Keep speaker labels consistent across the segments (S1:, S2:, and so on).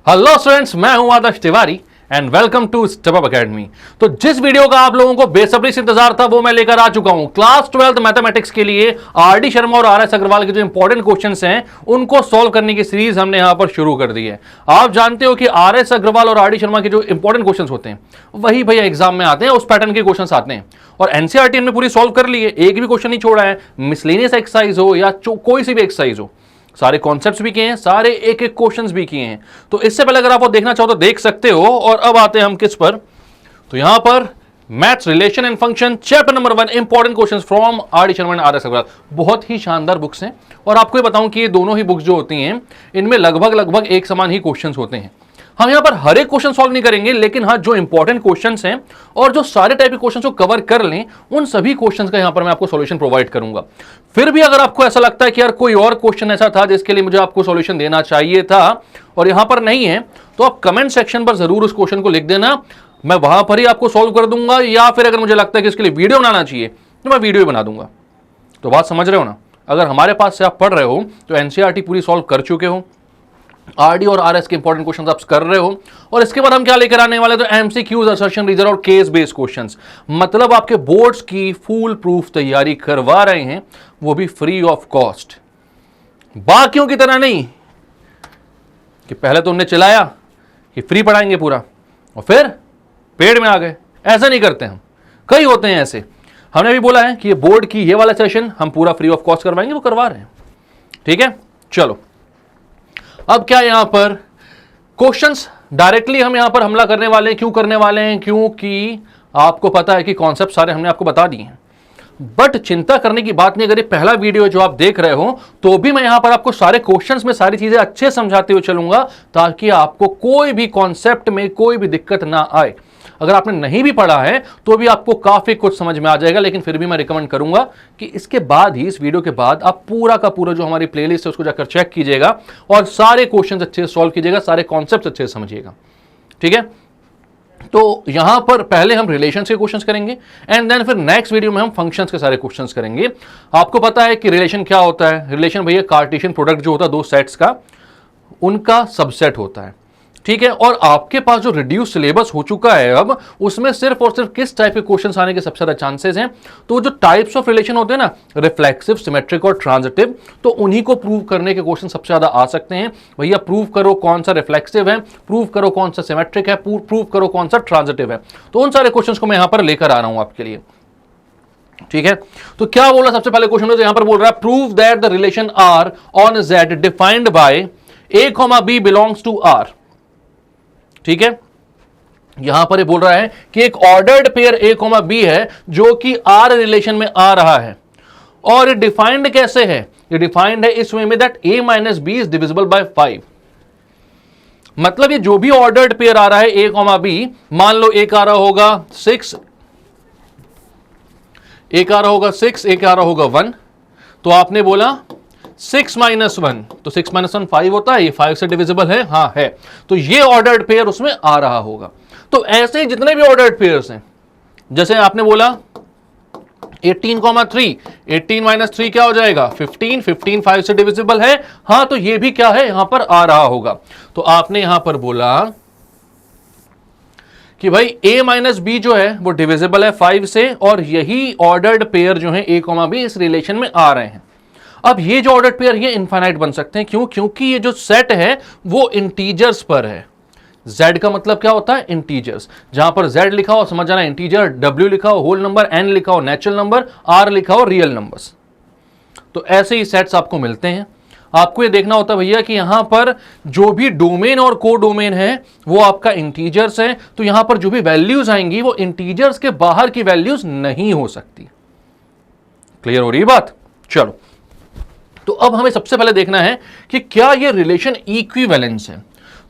S1: Hello students, मैं हूं Adarsh Tiwari and welcome to Step Up Academy. तो जिस वीडियो का आप लोगों को बेसब्री से इंतजार था वो मैं लेकर आ चुका हूं। क्लास 12th मैथमेटिक्स के लिए आर.डी. शर्मा और आर.एस. अग्रवाल के जो इंपॉर्टेंट क्वेश्चंस हैं उनको सॉल्व करने की सीरीज हमने यहां पर शुरू कर दी है। आप जानते हो कि आर.एस. अग्रवाल और आर.डी. शर्मा के जो इंपॉर्टेंट क्वेश्चंस होते हैं वही भैया एग्जाम में आते हैं, उस पैटर्न के क्वेश्चंस आते हैं। और एनसीईआरटी हमने पूरी सॉल्व कर ली है, एक भी क्वेश्चन नहीं छोड़ा है। मिसलेनियस एक्सरसाइज हो या कोई सी भी एक्सरसाइज हो, सारे कॉन्सेप्ट्स भी किए हैं, सारे एक एक क्वेश्चंस भी किए हैं। तो इससे पहले अगर आप वो देखना चाहो तो देख सकते हो। और अब आते हैं हम किस पर, तो यहां पर maths relation and function chapter number 1 important questions from R D. Sharma and R S. Agarwal. बहुत ही शानदार बुक्स हैं और आपको ये बताऊं कि ये दोनों ही बुक्स जो होती हैं इनमें लगभग एक समान ही क्वेश्चंस होते हैं। हम यहां पर हर एक क्वेश्चन सॉल्व नहीं करेंगे, लेकिन हाँ जो इंपॉर्टेंट क्वेश्चंस हैं और जो सारे टाइप के क्वेश्चंस को कवर कर लें उन सभी क्वेश्चंस का यहां पर मैं आपको सॉल्यूशन प्रोवाइड करूंगा। फिर भी अगर आपको ऐसा लगता है कि यार कोई और क्वेश्चन ऐसा था जिसके लिए मुझे आपको सॉल्यूशन देना चाहिए था और यहां पर नहीं है, तो आप कमेंट सेक्शन पर जरूर उस क्वेश्चन को लिख देना, मैं वहां पर ही आपको सॉल्व कर दूंगा। या फिर अगर मुझे लगता है कि इसके लिए वीडियो बनाना चाहिए तो मैं वीडियो बना दूंगा। तो बात समझ रहे हो ना? अगर हमारे पास से आप पढ़ रहे हो तो एनसीईआरटी पूरी सॉल्व कर चुके हो, आरडी और आरएस के इंपॉर्टेंट क्वेश्चंस आप कर रहे हो, और इसके बाद हम क्या लेकर आने वाले, तो एमसीक्यूज, असर्शन, रीजन और केस बेस्ड क्वेश्चंस। मतलब आपके बोर्ड्स की फुल प्रूफ तैयारी करवा रहे हैं, वो भी फ्री ऑफ कॉस्ट। बाकियों की तरह नहीं कि पहले तो उन्हें चिल्लाया कि फ्री पढ़ाएंगे पूरा और फिर पेड़ में आ गए। ऐसा नहीं करते हम, कई होते हैं ऐसे। हमने भी बोला है कि ये बोर्ड की ये वाला सेशन हम पूरा फ्री ऑफ कॉस्ट करवाएंगे, वो करवा रहे हैं। ठीक है, चलो अब क्या यहां पर क्वेश्चंस डायरेक्टली हम यहां पर हमला करने वाले हैं। क्यों करने वाले हैं? क्योंकि आपको पता है कि कॉन्सेप्ट सारे हमने आपको बता दिए हैं। बट चिंता करने की बात नहीं, अगर ये पहला वीडियो जो आप देख रहे हो तो भी मैं यहां पर आपको सारे क्वेश्चंस में सारी चीजें अच्छे समझाते हुए चलूंगा, ताकि आपको कोई भी कॉन्सेप्ट में कोई भी दिक्कत ना आए। अगर आपने नहीं भी पढ़ा है तो भी आपको काफी कुछ समझ में आ जाएगा। लेकिन फिर भी मैं रिकमेंड करूंगा कि इसके बाद ही, इस वीडियो के बाद, आप पूरा का पूरा जो हमारी प्लेलिस्ट है उसको जाकर चेक कीजिएगा और सारे क्वेश्चंस अच्छे से सॉल्व कीजिएगा, सारे कॉन्सेप्ट्स अच्छे से समझिएगा। ठीक है, तो यहां पर पहले हम रिलेशंस के क्वेश्चंस करेंगे एंड देन फिर नेक्स्ट वीडियो में हम फंक्शंस के सारे क्वेश्चंस करेंगे। आपको पता है कि रिलेशन क्या होता है? रिलेशन भैया कार्टेशियन प्रोडक्ट जो होता है दो सेट्स का, उनका सबसेट होता है। ठीक है, और आपके पास जो रिड्यूस सिलेबस हो चुका है अब, उसमें सिर्फ और सिर्फ किस टाइप के क्वेश्चंस आने के सबसे ज्यादा चांसेस हैं, तो जो टाइप्स ऑफ रिलेशन होते हैं ना, रिफ्लेक्सिव, सिमेट्रिक और ट्रांजिटिव, तो उन्हीं को प्रूव करने के क्वेश्चन सबसे ज्यादा आ सकते हैं। भैया प्रूव करो कौन सा रिफ्लेक्सिव है, प्रूव करो कौन सा सिमेट्रिक है, प्रूव करो कौन सा ट्रांजिटिव है। तो उन सारे क्वेश्चंस को मैं यहां पर लेकर आ रहा हूं आपके लिए। ठीक है, तो क्या बोला सबसे पहले क्वेश्चन में, तो यहां पर बोल रहा है prove that the relation R on Z defined by a comma B belongs to R. ठीक है, यहां पर ये बोल रहा है कि एक ordered pair a comma b है जो कि आर रिलेशन में आ रहा है, और ये डिफाइंड कैसे है? ये डिफाइंड है इस वे में that a minus b is divisible by 5। मतलब ये जो भी ऑर्डर्ड पेयर आ रहा है ए कॉमा बी, मान लो एक आ रहा होगा 6, एक आ रहा होगा 6, एक आ रहा होगा 1, तो आपने बोला 6 माइनस 1, तो 6 माइनस 1 5 होता है, ये 5 से डिविजिबल है, हाँ है, तो ये ऑर्डर्ड पेयर उसमें आ रहा होगा। तो ऐसे ही जितने भी ऑर्डर्ड पेयर्स हैं, जैसे आपने बोला 18,3, 18 माइनस 3 क्या हो जाएगा 15, 15 5 से डिविजिबल है, हाँ, तो ये भी क्या है यहां पर आ रहा होगा। तो आपने यहां पर बोला कि भाई a माइनस बी जो है वो डिविजिबल है 5 से, और यही ऑर्डर्ड पेयर जो है a कॉमा बी इस रिलेशन में आ रहे हैं। अब ये जो ऑर्डर्ड पेयर ये इनफाइनाइट बन सकते हैं। क्यों? क्योंकि ये जो सेट है वो इंटीजर्स पर है। z का मतलब क्या होता है? इंटीजर्स। जहां पर z लिखा हो समझ जाना इंटीजर, w लिखा हो होल नंबर, n लिखा हो नेचुरल नंबर, r लिखा हो रियल नंबर्स। तो ऐसे ही सेट्स आपको मिलते हैं। आपको ये देखना होता है भैया कि यहां पर जो भी डोमेन और को डोमेन है वो आपका इंटीजर्स है, तो यहां पर जो भी वैल्यूज आएंगी वो इंटीजर्स के बाहर की वैल्यूज नहीं हो सकती। क्लियर हो रही बात? चलो, तो अब हमें सबसे पहले देखना है कि क्या ये रिलेशन इक्विवेलेंस है।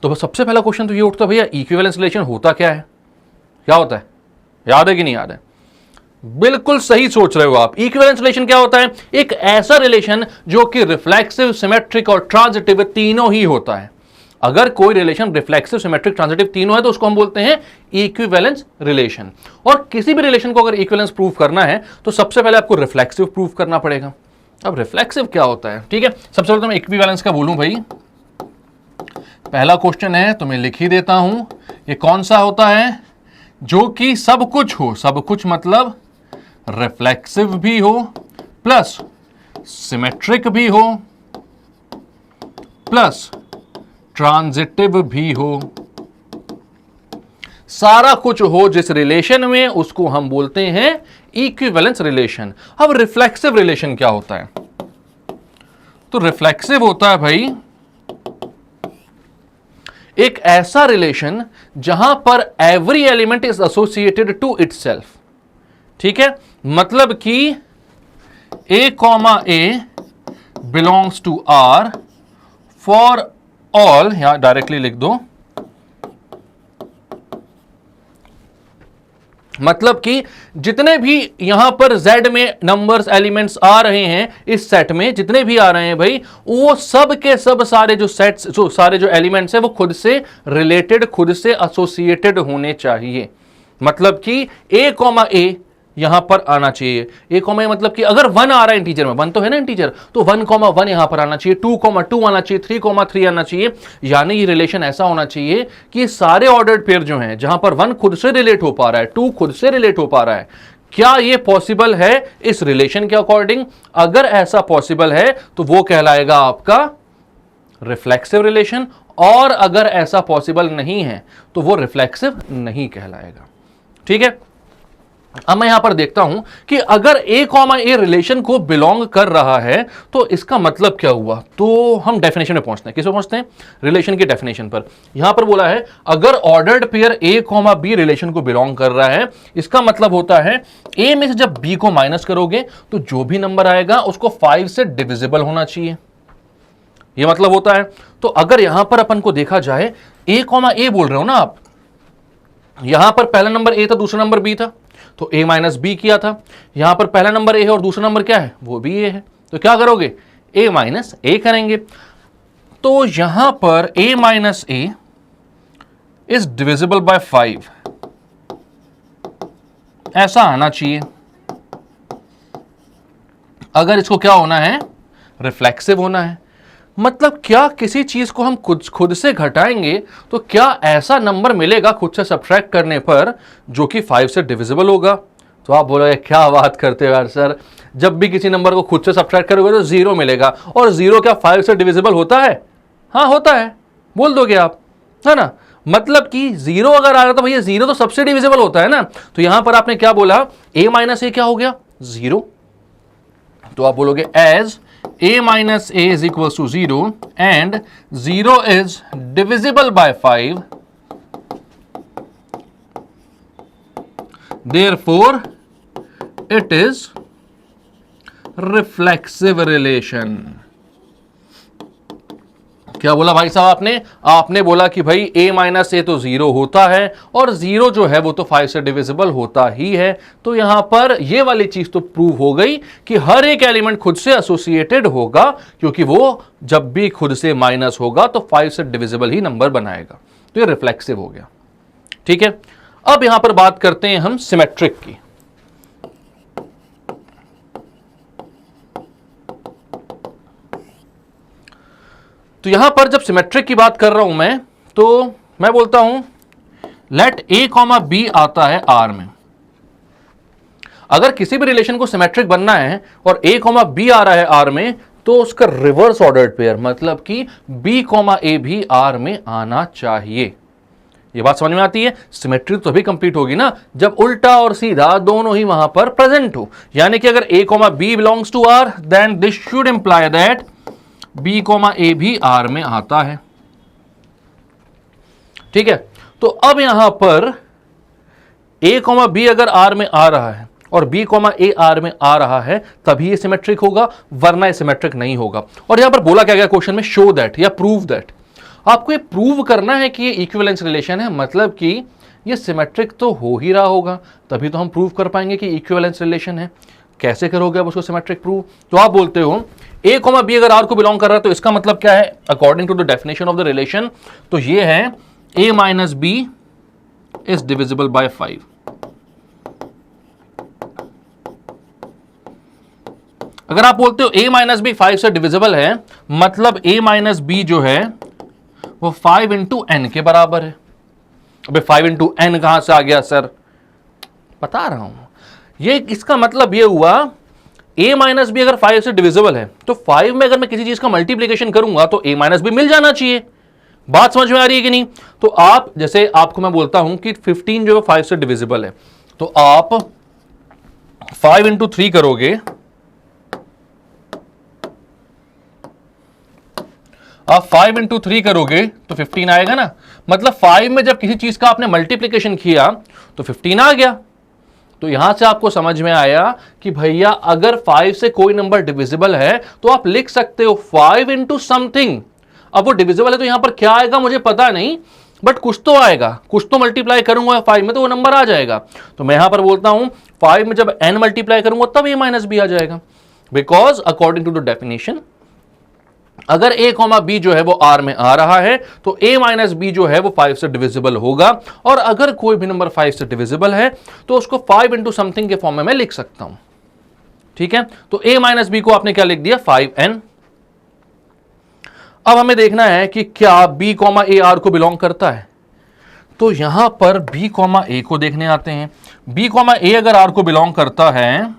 S1: तो सबसे पहला क्वेश्चन तो ये उठता है भैया इक्विवेलेंस रिलेशन होता क्या है? क्या होता है? याद है कि नहीं याद है? बिल्कुल सही सोच रहे हो आप। इक्विवेलेंस रिलेशन क्या होता है? एक ऐसा रिलेशन जो कि रिफ्लेक्सिव, सिमेट्रिक और ट्रांजिटिव तीनों ही होता है। अगर कोई रिलेशन रिफ्लेक्सिव, सिमेट्रिक, ट्रांजिटिव तीनों है तो उसको हम बोलते हैं इक्विवेलेंस रिलेशन। और किसी भी रिलेशन को अगर इक्विवेलेंस प्रूव करना है तो सबसे पहले आपको रिफ्लेक्सिव प्रूव करना पड़ेगा। अब रिफ्लेक्सिव क्या होता है? ठीक है, सबसे पहले तो मैं इक्विवेलेंस का बोलूं भाई, पहला क्वेश्चन है तो मैं लिख ही देता हूं, ये कौन सा होता है? जो कि सब कुछ हो, सब कुछ मतलब रिफ्लेक्सिव भी हो, प्लस सिमेट्रिक भी हो, प्लस ट्रांजिटिव भी हो, सारा कुछ हो जिस रिलेशन में, उसको हम बोलते हैं इक्विवेलेंस रिलेशन। अब रिफ्लेक्सिव रिलेशन क्या होता है? तो रिफ्लेक्सिव होता है भाई एक ऐसा रिलेशन जहां पर every element is associated to itself. ठीक है, मतलब कि A comma A belongs to R for all, यहां डायरेक्टली लिख दो, मतलब कि जितने भी यहां पर Z में नंबर्स एलिमेंट्स आ रहे हैं, इस सेट में जितने भी आ रहे हैं भाई, वो सब के सब सारे जो सेट्स, जो सारे जो एलिमेंट्स हैं, वो खुद से रिलेटेड, खुद से एसोसिएटेड होने चाहिए। मतलब कि A कॉमा A यहां पर आना चाहिए। A कॉमा A मतलब कि अगर 1 आ रहा है इंटीजर में, 1 तो है ना इंटीजर, तो 1 कॉमा 1 यहां पर आना चाहिए, 2 कॉमा 2 आना चाहिए, 3 कॉमा 3 आना चाहिए। यानी ये रिलेशन ऐसा होना चाहिए कि सारे ऑर्डर्ड पेयर जो हैं, जहां पर 1 खुद से रिलेट हो पा रहा है, 2 खुद से रिलेट हो पा रहा है, क्या ये पॉसिबल है इस रिलेशन के अकॉर्डिंग? अगर ऐसा पॉसिबल है तो वो कहलाएगा आपका रिफ्लेक्सिव रिलेशन, और अगर ऐसा पॉसिबल नहीं है तो वो रिफ्लेक्सिव नहीं कहलाएगा। ठीक है, अब मैं यहां पर देखता हूं कि अगर A कॉमा A रिलेशन को बिलोंग कर रहा है तो इसका मतलब क्या हुआ? तो हम डेफिनेशन में पहुंचते हैं। किस पे पहुंचते हैं? रिलेशन की डेफिनेशन पर। यहां पर बोला है अगर ordered pair A comma B relation को बिलोंग कर रहा है, इसका मतलब होता है A में से जब B को माइनस करोगे तो जो भी नंबर आएगा उसको 5 से डिविजिबल होना चाहिए, यह मतलब होता है। तो अगर यहां पर अपन को देखा जाए, A कॉमा A बोल रहे हो ना आप, यहां पर पहला नंबर A था, दूसरा नंबर B था, तो A माइनस B किया था। यहां पर पहला नंबर A है और दूसरा नंबर क्या है? वो भी A है। तो क्या करोगे? A माइनस A करेंगे। तो यहां पर A minus A is divisible by 5, ऐसा आना चाहिए। अगर इसको क्या होना है? रिफ्लेक्सिव होना है। मतलब क्या किसी चीज को हम खुद से घटाएंगे तो क्या ऐसा नंबर मिलेगा खुद से सब्ट्रैक्ट करने पर जो कि 5 से डिविजिबल होगा? तो आप बोलोगे क्या बात करते हो यार सर, जब भी किसी नंबर को खुद से सब्ट्रैक्ट करोगे तो 0 मिलेगा, और 0 क्या 5 से डिविजिबल होता है? हाँ होता है, बोल दोगे आप, है ना। मतलब कि 0 अगर आ रहा तो भैया 0 तो सबसे डिविजिबल होता है ना। तो यहां पर आपने क्या बोला? A माइनस A क्या हो गया? 0। तो आप बोलोगे as A minus A is equals to 0 and 0 is divisible by 5, therefore it is reflexive relation। क्या बोला भाई साहब आपने? आपने बोला कि भाई A माइनस A तो 0 होता है, और 0 जो है वो तो 5 से डिविजिबल होता ही है। तो यहां पर ये वाली चीज तो प्रूव हो गई कि हर एक एलिमेंट खुद से एसोसिएटेड होगा, क्योंकि वो जब भी खुद से माइनस होगा तो 5 से डिविजिबल ही नंबर बनाएगा। तो ये रिफ्लेक्सिव हो गया। ठीक है, अब यहां पर बात करते हैं हम सिमेट्रिक की। तो यहां पर जब सिमेट्रिक की बात कर रहा हूं मैं, तो मैं बोलता हूं लेट A कॉमा B आता है R में। अगर किसी भी रिलेशन को सिमेट्रिक बनना है और A कॉमा B आ रहा है R में, तो उसका रिवर्स ऑर्डर्ड पेयर मतलब कि B कॉमा A भी R में आना चाहिए। ये बात समझ में आती है? सिमेट्री तो तभी कंप्लीट होगी ना जब उल्टा और सीधा दोनों ही वहां पर प्रेजेंट हो। यानी कि अगर A comma B belongs to R, then this should imply that B comma A भी R में आता है। ठीक है, तो अब यहां पर A कॉमा B अगर R में आ रहा है और B कॉमा A R में आ रहा है, तभी ये सिमेट्रिक होगा, वरना ये सिमेट्रिक नहीं होगा। और यहां पर बोला क्या गया क्वेश्चन में? शो दैट या प्रूव दैट। आपको ये प्रूव करना है कि ये इक्विवेलेंस रिलेशन है, मतलब कि ये सिमेट्रिक तो हो ही रहा होगा, तभी तो हम प्रूव कर पाएंगे कि इक्विवेलेंस रिलेशन है। कैसे करोगे आप उसको सिमेट्रिक प्रूव? तो आप बोलते हो A कॉमा B अगर R को बिलोंग कर रहा है तो इसका मतलब क्या है according to the definition of the relation? तो ये है A minus B is divisible by 5। अगर आप बोलते हो A माइनस B 5 से डिविजिबल है, मतलब A माइनस B जो है वो 5 इंटू एन के बराबर है। अबे 5 इंटू एन कहां से आ गया सर? बता रहा हूं, ये इसका मतलब ये हुआ a माइनस बी अगर 5 से डिविजिबल है तो 5 में अगर मैं किसी चीज का मल्टीप्लीकेशन करूंगा तो a माइनस बी मिल जाना चाहिए। बात समझ में आ रही है कि नहीं? तो आप जैसे आपको मैं बोलता हूं कि 15 जो है 5 से डिविजिबल है, तो आप 5 इंटू 3 करोगे, आप 5 इंटू 3 करोगे तो 15 आएगा ना। मतलब 5 में जब किसी चीज का आपने मल्टीप्लीकेशन किया तो 15 आ गया। तो यहां से आपको समझ में आया कि भैया अगर 5 से कोई नंबर डिविजिबल है तो आप लिख सकते हो 5 इंटू समथिंग। अब वो डिविजिबल है तो यहां पर क्या आएगा मुझे पता नहीं, बट कुछ तो आएगा, कुछ तो मल्टीप्लाई करूंगा 5 में तो वो नंबर आ जाएगा। तो मैं यहां पर बोलता हूं 5 में जब n मल्टीप्लाई करूंगा तब a माइनस बी आ जाएगा, because according to the definition अगर a कॉमा बी जो है वो r में आ रहा है तो a माइनस बी जो है वो 5 से डिविजिबल होगा। और अगर कोई भी नंबर 5 से डिविजिबल है तो उसको 5 इंटू समथिंग के फॉर्म में मैं लिख सकता हूं। ठीक है, तो a माइनस बी को आपने क्या लिख दिया 5n। अब हमें देखना है कि क्या b कॉमा ए आर को बिलोंग करता है। तो यहां पर b कॉमा ए को देखने आते हैं। b कॉमा ए अगर r को बिलोंग करता है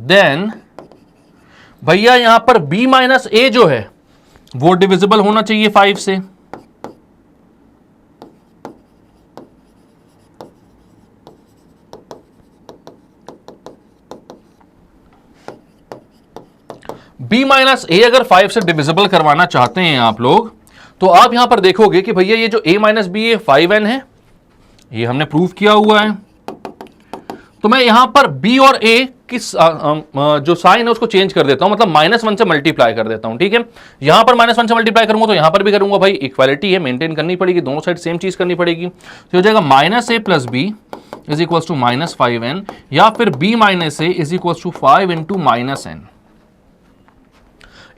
S1: देन भैया यहां पर b माइनस ए जो है वो डिविजिबल होना चाहिए 5 से। b माइनस ए अगर 5 से डिविजिबल करवाना चाहते हैं आप लोग तो आप यहां पर देखोगे कि भैया ये जो a माइनस बी है 5n है, ये हमने प्रूव किया हुआ है। तो मैं यहां पर b और a किस जो साइन है उसको चेंज कर देता हूं, मतलब -1 से मल्टीप्लाई कर देता हूं। ठीक है, यहां पर -1 से मल्टीप्लाई करूंगा तो यहां पर भी करूंगा। भाई इक्वालिटी है, मेंटेन करनी पड़ेगी, दोनों साइड सेम चीज करनी पड़ेगी। तो हो जाएगा -a plus b is equal to -5n, या फिर b minus a is equal to 5 into -n।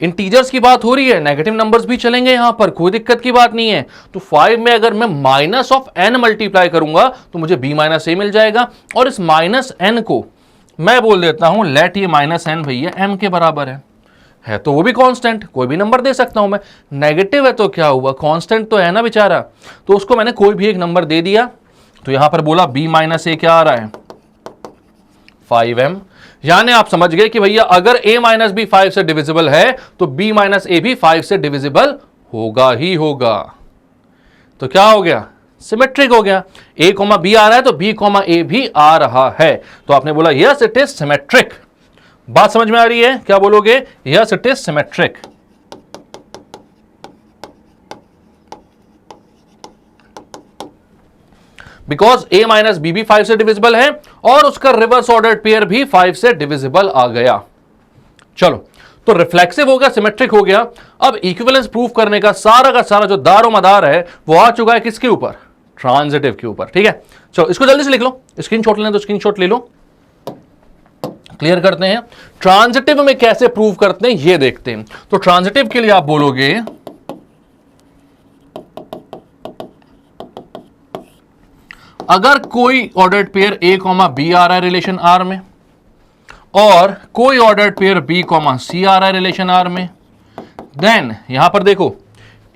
S1: Integers की बात हो रही है, नेगेटिव नंबर्स भी चलेंगे यहां पर, कोई दिक्कत की बात नहीं है। तो 5 में अगर मैं माइनस ऑफ n मल्टीप्लाई करूंगा तो मुझे b माइनस ए मिल जाएगा। और इस माइनस n को मैं बोल देता हूं लेट ये -n भैया m के बराबर है तो वो भी कांस्टेंट, कोई भी नंबर दे सकता हूं मैं। नेगेटिव है तो क्या हुआ, कांस्टेंट तो है ना बेचारा, तो उसको मैंने कोई भी एक नंबर दे दिया। तो यहां पर बोला b माइनस ए क्या आ रहा है 5m। यानी आप समझ गए कि भैया अगर a माइनस बी 5 से डिविजिबल है तो b माइनस ए भी 5 से डिविजिबल होगा ही होगा। तो क्या हो गया, सिमेट्रिक हो गया। a कॉमा बी आ रहा है तो b कॉमा ए भी आ रहा है। तो आपने बोला यस इट इज सिमेट्रिक। बात समझ में आ रही है, क्या बोलोगे, yes it is symmetric. Because a minus b भी 5 से डिविजिबल है और उसका रिवर्स ऑर्डर्ड पेयर भी 5 से डिविजिबल आ गया। चलो, तो रिफ्लेक्सिव हो गया, सिमेट्रिक हो गया। अब इक्विवेलेंस प्रूफ करने का सारा जो दारो मदार है वो आ चुका है किसके ऊपर, ट्रांजिटिव के ऊपर। ठीक है, चलो इसको जल्दी से लिख लो, स्क्रीनशॉट लेना तो स्क्रीनशॉट ले लो, क्लियर करते हैं। ट्रांजिटिव में कैसे प्रूव करते हैं ये देखते हैं। तो ट्रांजिटिव के लिए आप बोलोगे अगर कोई ordered pair a comma B आ रहा है रिलेशन r में और कोई ordered pair b comma C आ रहा है रिलेशन r में, देन यहां पर देखो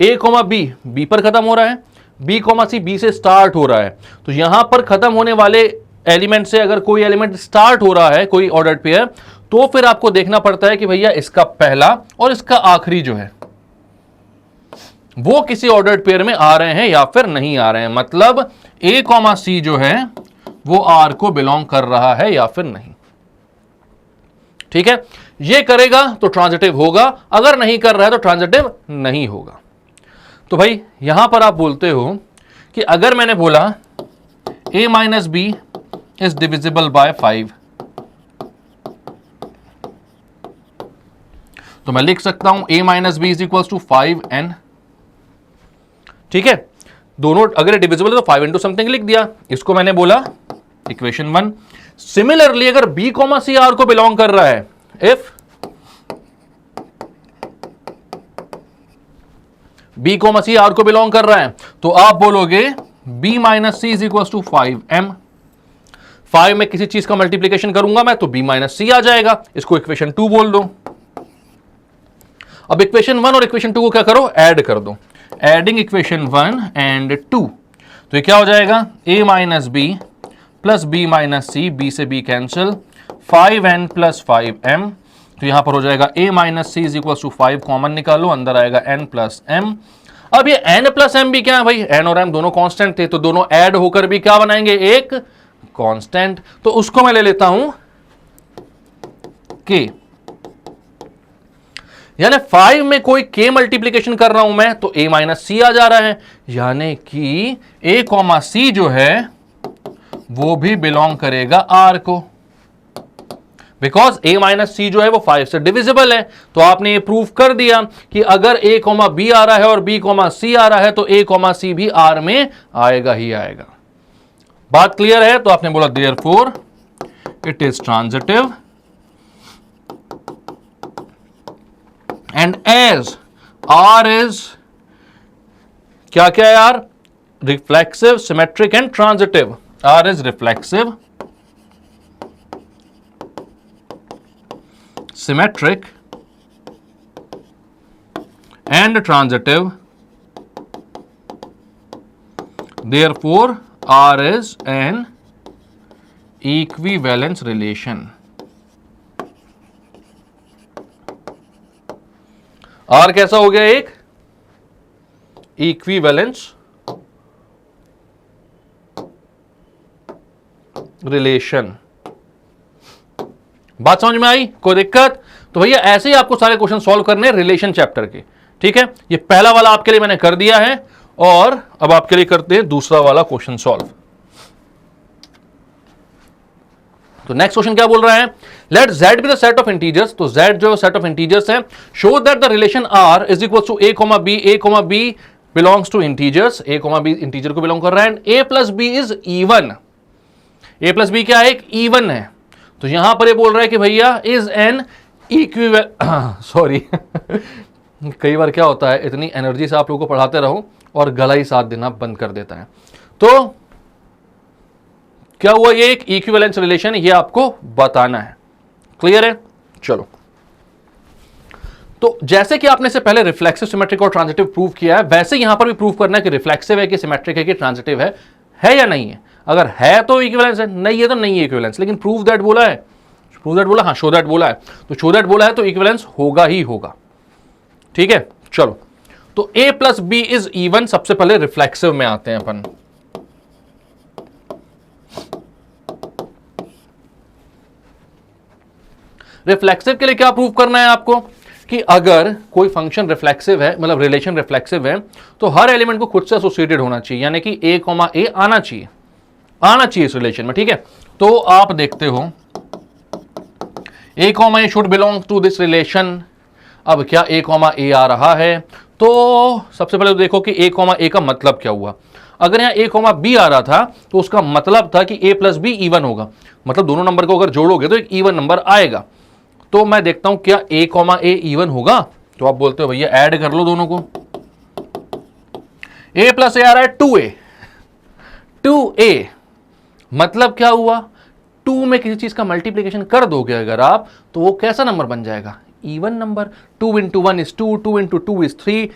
S1: a कॉमा b पर खत्म हो रहा है, b कॉमा सी b से स्टार्ट हो रहा है। तो यहां पर खत्म होने वाले एलिमेंट से अगर कोई एलिमेंट स्टार्ट हो रहा है कोई ऑर्डर्ड पेयर, तो फिर आपको देखना पड़ता है कि भैया इसका पहला और इसका आखिरी जो है वो किसी ऑर्डर्ड पेयर में आ रहे हैं या फिर नहीं आ रहे हैं। मतलब a कॉमा सी जो है वो r को बिलोंग कर रहा है या फिर नहीं। ठीक है, ये करेगा तो ट्रांजिटिव होगा, अगर नहीं कर रहा है तो ट्रांजिटिव नहीं होगा। तो भाई यहां पर आप बोलते हो कि अगर मैंने बोला a minus b is divisible by 5, तो मैं लिख सकता हूं a minus b is equal to 5n। ठीक है, दोनों अगर डिविजिबल है तो 5 इंटू समथिंग लिख दिया, इसको मैंने बोला इक्वेशन 1। सिमिलरली अगर b कॉमा सी आर को बिलोंग कर रहा है, if b comma c R को बिलोंग कर रहा है तो आप बोलोगे b minus C is equal to 5m। 5 में किसी चीज का मल्टीप्लीकेशन करूंगा मैं तो b माइनस सी आ जाएगा, इसको इक्वेशन 2 बोल दो। अब इक्वेशन 1 और इक्वेशन 2 को क्या करो, ऐड कर दो। एडिंग इक्वेशन 1 एंड 2, तो ये क्या हो जाएगा, a minus B plus B minus C, B से B cancel, 5n plus 5m, तो यहां पर हो जाएगा a minus C is equal to 5, common निकालो, अंदर आएगा n प्लस m। अब ये n प्लस m भी क्या है भाई, n और m दोनों कांस्टेंट थे, तो दोनों ऐड होकर भी क्या बनाएंगे, एक कांस्टेंट। तो उसको मैं ले लेता हूं k, यानी 5 में कोई k मल्टीप्लीकेशन कर रहा हूं मैं, तो a माइनस सी आ जा रहा है, यानी कि a कॉमा सी जो है वो भी बिलोंग करेगा r को, बिकॉज a माइनस सी जो है वो 5 से डिविजिबल है। तो आपने ये प्रूव कर दिया कि अगर a कॉमा बी आ रहा है और b कॉमा सी आ रहा है तो a कॉमा सी भी r में आएगा ही आएगा। बात क्लियर है? तो आपने बोला therefore it is transitive and as r is क्या क्या यार, reflexive, symmetric and transitive. r is reflexive, symmetric and transitive, therefore R is an equivalence relation। R कैसा हो गया, एक इक्विवेलेंस रिलेशन। बात समझ में आई, कोई दिक्कत? तो भैया ऐसे ही आपको सारे क्वेश्चन सॉल्व करने हैं रिलेशन चैप्टर के, ठीक है। ये पहला वाला आपके लिए मैंने कर दिया है और अब आपके लिए करते हैं दूसरा वाला क्वेश्चन सॉल्व। तो नेक्स्ट क्वेश्चन क्या बोल रहा है, let z be the set of integers, तो z जो सेट ऑफ इंटीजर्स है, show that the relation r is equal to a comma b belongs to integers, a comma b integer को belong कर रहा है, and a plus b is even. a plus b क्या है, एक even है। तो यहां पर ये बोल रहा है कि भैया इज एन इक्विवेल सॉरी कई बार क्या होता है, इतनी एनर्जी से आप लोगों को पढ़ाते रहो और गला ही साथ देना बंद कर देता है। तो क्या हुआ, ये एक इक्विवेलेंस रिलेशन, ये आपको बताना है। क्लियर है? चलो, तो जैसे कि आपने से पहले रिफ्लेक्सिव, सिमेट्रिक और ट्रांजिटिव प्रूव किया है, वैसे यहां पर भी प्रूव करना है कि रिफ्लेक्सिव है कि सिमेट्रिक है कि ट्रांजिटिव है या नहीं है। अगर है तो इक्विवेलेंस है, नहीं है तो नहीं है इक्विवेलेंस। लेकिन प्रूव दैट बोला है, प्रूव दैट बोला, हाँ शो दैट बोला है, तो शो दैट बोला है तो इक्विवेलेंस होगा ही होगा, ठीक है। चलो, तो a plus b is even, सबसे पहले रिफ्लेक्सिव में आते हैं अपन। रिफ्लेक्सिव के लिए क्या प्रूव करना है आपको कि अगर कोई फंक्शन रिफ्लेक्सिव है, मतलब रिलेशन रिफ्लेक्सिव है, तो हर एलिमेंट को खुद से एसोसिएटेड होना चाहिए, यानी कि a कॉमा a आना चाहिए इस रिलेशन में, ठीक है। तो आप देखते हो a comma a should belong to this relation. अब क्या a कॉमा a आ रहा है, तो सबसे पहले तो देखो कि a कॉमा a का मतलब क्या हुआ। अगर यहाँ a कॉमा b आ रहा था तो उसका मतलब था कि a प्लस बी इवन होगा, मतलब दोनों नंबर को अगर जोड़ोगे तो एक इवन नंबर आएगा। तो मैं देखता हूं क्या a कॉमा a इवन होगा, तो आप बोलते हो भैया ऐड कर लो दोनों को। a प्लस a आ रहा है 2a, मतलब क्या हुआ, 2 में किसी चीज का मल्टीप्लीकेशन कर दोगे अगर आप, तो वो कैसा नंबर बन जाएगा, even number. 2 into 1 is 2, 2 into 2 is 3,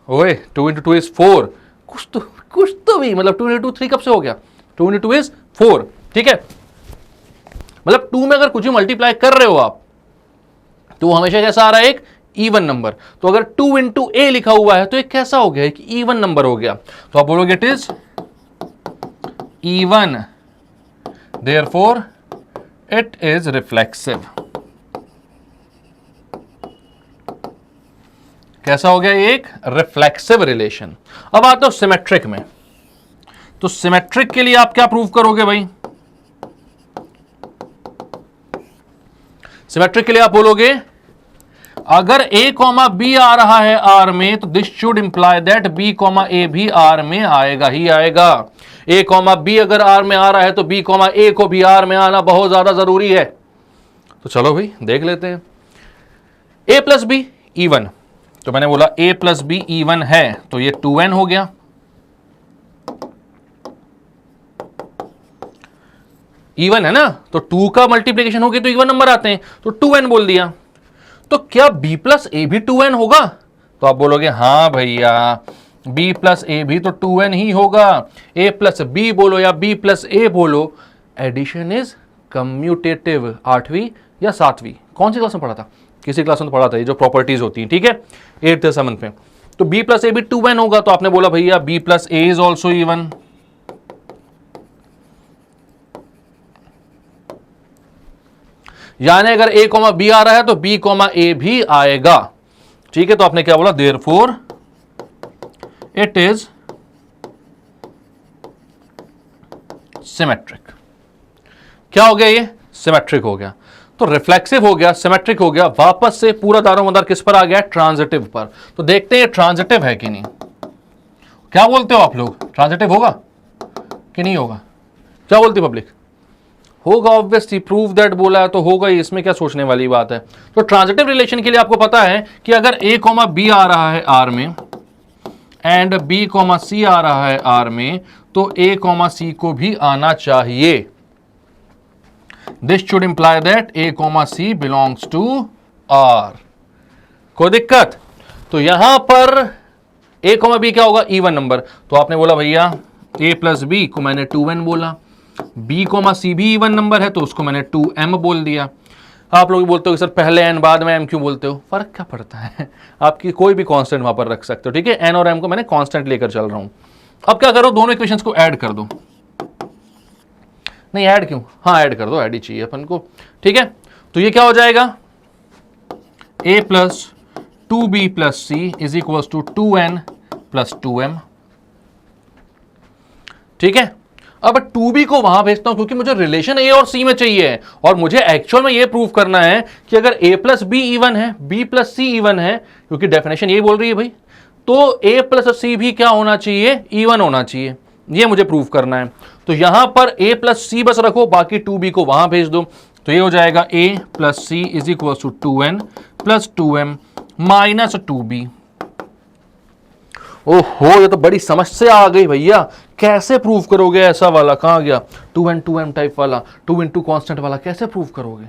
S1: ओए 2 इंटू 2 इज 4, कुछ तो भी, मतलब 2 इंटू 3 कब से हो गया, 2 इंटू 2 इज 4, ठीक है। मतलब 2 में अगर कुछ भी मल्टीप्लाई कर रहे हो आप तो हमेशा कैसा आ रहा है, एक इवन नंबर। तो अगर 2 इंटू ए लिखा हुआ है तो एक कैसा हो गया, एक इवन नंबर हो गया। तो आप बोलोगे it is even, therefore it is reflexive. कैसा हो गया, एक रिफ्लेक्सिव रिलेशन। अब आते हो सिमेट्रिक में। तो सिमेट्रिक के लिए आप क्या प्रूव करोगे भाई, सिमेट्रिक के लिए आप बोलोगे अगर a कॉमा बी आ रहा है r में, तो this should imply that b comma a भी r में आएगा ही आएगा। a कॉमा b अगर r में आ रहा है तो b कॉमा a को भी r में आना बहुत ज्यादा जरूरी है। तो चलो भाई देख लेते हैं। a प्लस बी इवन, तो मैंने बोला a प्लस बी इवन है, तो ये 2n हो गया। इवन है ना, तो 2 का मल्टीप्लीकेशन हो गया तो इवन नंबर आते हैं, तो 2n बोल दिया। तो क्या b प्लस ए भी 2n होगा? तो आप बोलोगे हाँ भैया, b प्लस ए भी तो 2n ही होगा। a प्लस बी बोलो या b प्लस ए बोलो, एडिशन इज कम्यूटेटिव। 8वीं या 7वीं, कौन सी क्लास में पढ़ा था? किसी क्लास में तो पढ़ा था, ये जो प्रॉपर्टीज होती हैं, ठीक है, 8th या 7th में। तो b प्लस ए भी 2n होगा, तो आपने बोला भैया b plus A is also even. यानी अगर a कॉमा बी आ रहा है तो b कॉमा ए भी आएगा, ठीक है। तो आपने क्या बोला? Therefore it is symmetric. क्या हो गया? ये सिमेट्रिक हो गया। तो रिफ्लेक्सिव हो गया, सिमेट्रिक हो गया, वापस से पूरा दारोमदार किस पर आ गया? ट्रांजिटिव पर। तो देखते हैं ट्रांजिटिव है कि नहीं। क्या बोलते हो आप लोग, ट्रांजिटिव होगा कि नहीं होगा? क्या बोलती पब्लिक? होगा ऑब्वियसली, प्रूव दैट बोला है तो होगा ही, इसमें क्या सोचने वाली बात है। तो ट्रांजिटिव रिलेशन के लिए आपको पता है कि अगर a कॉमा बी आ रहा है r में एंड b कॉमा सी आ रहा है r में, तो a कॉमा सी को भी आना चाहिए। This should imply that a comma c belongs to r। कोई दिक्कत? तो यहां पर a कॉमा बी क्या होगा? Even number. तो आपने बोला भैया a प्लस बी को मैंने 2n बोला, b कॉमा सी भी इवन नंबर है तो उसको मैंने 2m बोल दिया। आप लोग बोलते हो कि सर पहले n बाद में m क्यों बोलते हो? फर्क क्या पड़ता है, आपकी कोई भी कांस्टेंट वहां पर रख सकते हो, ठीक है। n और m को मैंने कांस्टेंट लेकर चल रहा हूं। अब क्या करो, दोनों इक्वेशंस को ऐड कर दो। नहीं ऐड क्यों? हाँ ऐड कर दो, ऐड ही चाहिए अपन को, ठीक है। तो ये क्या हो जाएगा? a plus 2b plus c is equal to 2n plus 2m, ठीक है। अब 2b को वहां भेजता हूं क्योंकि मुझे रिलेशन a और c में चाहिए, और मुझे एक्चुअल में ये प्रूव करना है कि अगर a प्लस बी इवन है, b प्लस सी इवन है, क्योंकि डेफिनेशन ये बोल रही है भाई, तो a प्लस सी भी क्या होना चाहिए? इवन होना चाहिए। ये मुझे प्रूव करना है। तो यहां पर a प्लस सी बस रखो, बाकी 2b को वहां भेज दो। तो ये हो जाएगा a plus c is equal to 2n plus 2m minus 2b। ओहो, ये तो बड़ी समस्या आ गई भैया, कैसे प्रूव करोगे ऐसा वाला? कहां गया 2n 2m टाइप वाला, 2 इंटू कॉन्स्टेंट वाला, कैसे प्रूव करोगे?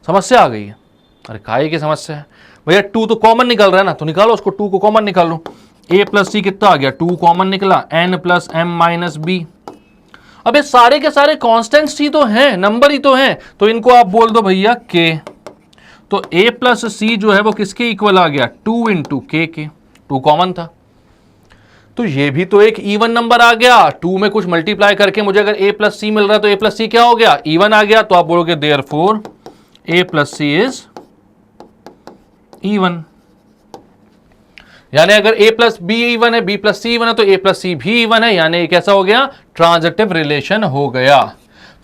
S1: समस्या आ गई है। अरे काहे की समस्या है भैया? 2 तो कॉमन निकल रहा है ना, तो निकालो उसको, 2 को कॉमन निकालो। a प्लस सी कितना आ गया? 2 कॉमन निकला, n plus m minus b. अब ये सारे के सारे कॉन्स्टेंट्स ही तो हैं, नंबर ही तो हैं, तो इनको आप बोल दो भैया k। तो a प्लस सी जो है वो किसके इक्वल आ गया? 2 इंटू के, 2 कॉमन था, तो ये भी तो एक इवन नंबर आ गया। 2 में कुछ मल्टीप्लाई करके मुझे अगर a प्लस सी मिल रहा है तो a प्लस सी क्या हो गया? इवन आ गया। तो आप बोलोगे therefore a plus c is even. यानी अगर a प्लस बी इवन है, b प्लस सी इवन है, तो a प्लस सी भी इवन है, यानी कैसा हो गया? ट्रांजिटिव रिलेशन हो गया।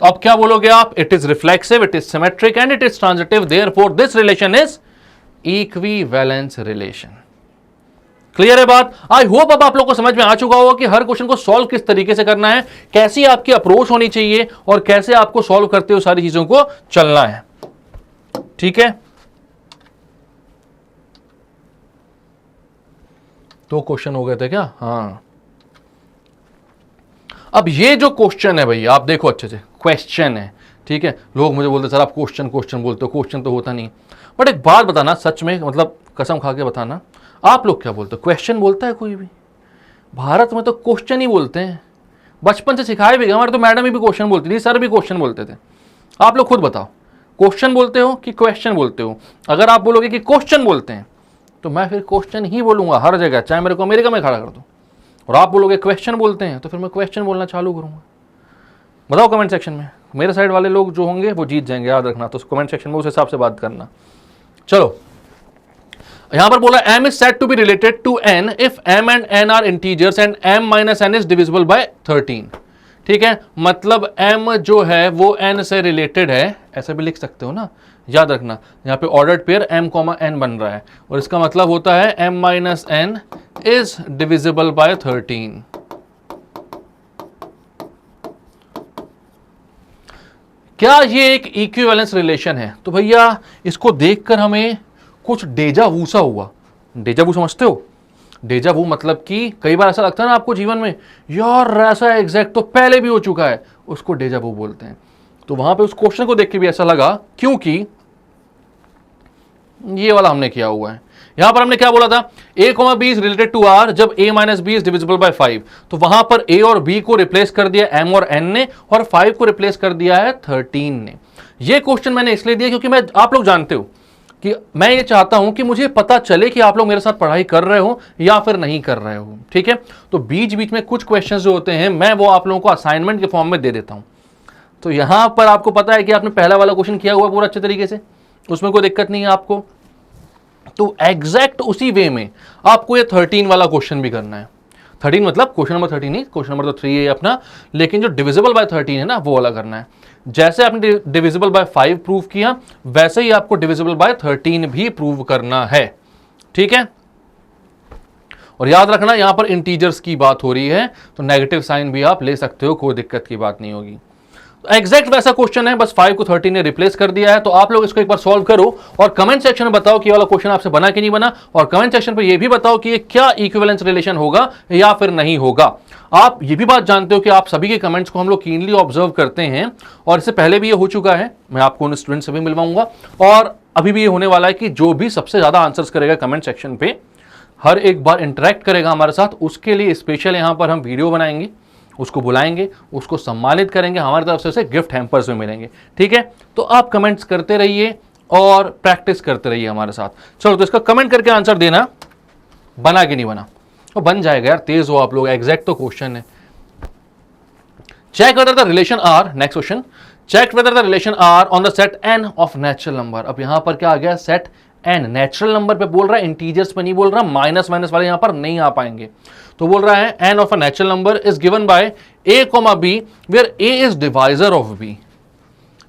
S1: तो अब क्या बोलोगे आप? It is reflexive, it is symmetric and it is transitive, therefore this relation is equivalence relation. Clear है बात? आई होप अब आप लोग को समझ में आ चुका होगा कि हर क्वेश्चन को सॉल्व किस तरीके से करना है, कैसी आपकी अप्रोच होनी चाहिए और कैसे आपको सॉल्व करते हुए सारी चीजों को चलना है, ठीक है। तो क्वेश्चन हो गए थे क्या? हाँ। अब ये जो क्वेश्चन है भैया, आप देखो अच्छे से, क्वेश्चन है, ठीक है। लोग मुझे बोलते सर आप क्वेश्चन क्वेश्चन बोलते हो, क्वेश्चन तो होता नहीं। बट एक बात बताना, सच में मतलब कसम खा के बताना, आप लोग क्या बोलते हो? क्वेश्चन बोलता है कोई भी? भारत में तो क्वेश्चन ही बोलते हैं, बचपन से सिखाए भी गए। हमारे तो मैडम भी क्वेश्चन बोलती थी, सर भी क्वेश्चन बोलते थे। आप लोग खुद बताओ, क्वेश्चन बोलते हो कि क्वेश्चन बोलते हो? अगर आप बोलोगे कि क्वेश्चन बोलते हैं तो मैं फिर क्वेश्चन ही बोलूंगा हर जगह, चाहे मेरे को अमेरिका में खड़ा कर दो। और आप बोलोगे क्वेश्चन बोलते हैं तो फिर मैं क्वेश्चन बोलना चालू करूंगा। बताओ कमेंट सेक्शन में, मेरे साइड वाले लोग जो होंगे वो जीत जाएंगे, याद रखना। तो कमेंट सेक्शन में उस हिसाब से बात करना। चलो, यहां पर बोला m is said to be related to n if m and n are integers and m minus n is divisible by 13। ठीक है, मतलब m जो है वो n से रिलेटेड है, ऐसा भी लिख सकते हो ना, याद रखना। यहाँ पे ordered pair m comma n बन रहा है और इसका मतलब होता है m minus n is divisible bye 13। क्या ये एक इक्विवेलेंस रिलेशन है? तो भैया इसको देखकर हमें कुछ डेजा वू सा हुआ। डेजा वू समझते हो? डेजा वू मतलब कि कई बार ऐसा लगता है ना आपको जीवन में, यार ऐसा एग्जैक्ट तो पहले भी हो चुका है, उसको डेजा वू बोलते हैं। तो वहां पे उस क्वेश्चन को देख के भी ऐसा लगा, क्योंकि ये वाला हमने किया हुआ है। यहां पर हमने क्या बोला था, a, b is related to r जब a minus b is divisible by 5, तो वहां पर a और b को रिप्लेस कर दिया m और n ने, और 5 को रिप्लेस कर दिया है 13 ने। ये क्वेश्चन मैंने इसलिए दिया क्योंकि आप लोग जानते हो कि मैं ये चाहता हूं कि मुझे पता चले कि आप लोग मेरे साथ पढ़ाई कर रहे हो या फिर नहीं कर रहे हो, ठीक है। तो बीच बीच में कुछ क्वेश्चंस जो होते हैं मैं वो आप लोगों को असाइनमेंट के फॉर्म में दे देता हूं। तो यहां पर आपको पता है कि आपने पहला वाला क्वेश्चन किया हुआ पूरा अच्छे तरीके से, उसमें कोई दिक्कत नहीं है आपको। तो एग्जैक्ट उसी वे में आपको ये 13 वाला क्वेश्चन भी करना है। 13 मतलब क्वेश्चन नंबर 13 नहीं, क्वेश्चन नंबर तो 3 है अपना, लेकिन जो डिविजिबल बाय 13 है ना वो वाला करना है। जैसे आपने डिविजिबल बाय 5 प्रूव किया वैसे ही आपको डिविजिबल बाय 13 भी प्रूव करना है, ठीक है। और याद रखना यहां पर इंटीजर्स की बात हो रही है तो नेगेटिव साइन भी आप ले सकते हो, कोई दिक्कत की बात नहीं होगी। एग्जैक्ट वैसा क्वेश्चन है, बस 5 को 13 ने रिप्लेस कर दिया है। तो आप लोग इसको एक बार सॉल्व करो और कमेंट सेक्शन में बताओ कि ये वाला क्वेश्चन आपसे बना कि नहीं बना, और कमेंट सेक्शन पे ये भी बताओ कि ये क्या इक्विवेलेंस रिलेशन होगा या फिर नहीं होगा। आप ये भी बात जानते हो कि आप सभी के कमेंट्स को हम लोग कीनली ऑब्जर्व करते हैं, और इससे पहले भी ये हो चुका है, मैं आपको उन स्टूडेंट से भी मिलवाऊंगा, और अभी भी ये होने वाला है कि जो भी सबसे ज्यादा आंसर्स करेगा कमेंट सेक्शन पे, हर एक बार इंटरेक्ट करेगा हमारे साथ, उसके लिए स्पेशल यहां पर हम वीडियो बनाएंगे, उसको बुलाएंगे, उसको सम्मानित करेंगे, हमारी तरफ से उसे गिफ्ट हैम्पर्स में मिलेंगे, ठीक है। तो आप कमेंट्स करते रहिए और प्रैक्टिस करते रहिए हमारे साथ। चलो तो इसका कमेंट करके आंसर देना, बना कि नहीं बना। तो बन जाएगा यार, तेज हो आप लोग, एग्जैक्ट तो क्वेश्चन है। Check whether the relation R, next question, check whether the relation R on the set n of natural number. अब यहां पर क्या आ गया, सेट n, नेचुरल नंबर पे बोल रहा है, इंटीजर्स पे नहीं बोल रहा, माइनस माइनस वाले यहां पर नहीं आ पाएंगे। तो बोल रहा है n of a natural number is given by a, b where a is divisor of b।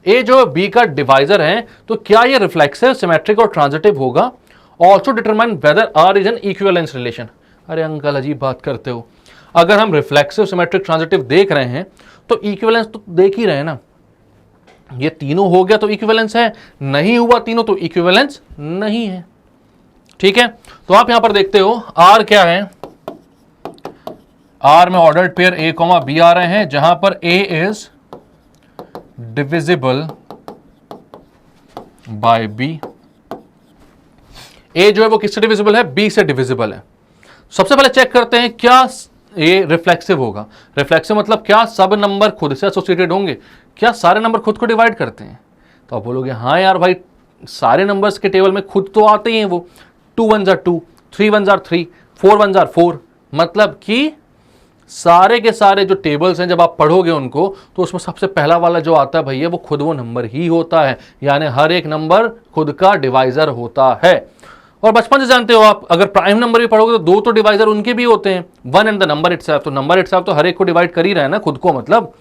S1: a जो b का डिवाइजर है, तो क्या ये रिफ्लेक्सिव, सिमेट्रिक और ट्रांजिटिव होगा। Also determine whether r is an equivalence relation. अरे अंकल अजीब बात करते हो, अगर हम रिफ्लेक्सिव, सिमेट्रिक, ट्रांजिटिव देख रहे हैं तो इक्विवेलेंस तो देख ही रहे हैं ना। ये तीनों हो गया तो इक्विवेलेंस है, नहीं हुआ तीनों तो इक्विवेलेंस नहीं है, ठीक है। तो आप यहां पर देखते हो आर क्या है, आर में ऑर्डर्ड पेयर a, b आ रहे हैं, जहां पर a is divisible bye b। a जो है वो किससे डिविजिबल है, b से डिविजिबल है। सबसे पहले चेक करते हैं क्या ये रिफ्लेक्सिव होगा। रिफ्लेक्सिव मतलब क्या सब नंबर खुद से एसोसिएटेड होंगे, क्या सारे नंबर खुद को डिवाइड करते हैं। तो आप बोलोगे हाँ यार भाई, सारे नंबर्स के टेबल में खुद तो आते ही हैं वो, 2 1s are 2, 3 1s are 3, 4 1s are 4। मतलब कि सारे के सारे जो टेबल्स हैं जब आप पढ़ोगे उनको, तो उसमें सबसे पहला वाला जो आता है भैया वो खुद वो नंबर ही होता है, यानी हर एक नंबर खुद का डिवाइजर होता है। और बचपन से जानते हो आप, अगर प्राइम नंबर भी पढ़ोगे तो दो तो डिवाइजर उनके भी होते हैं, 1 एंड द नंबर इटसेल्फ। तो नंबर इटसेल्फ तो हर एक को डिवाइड कर ही रहा है ना खुद को, मतलब।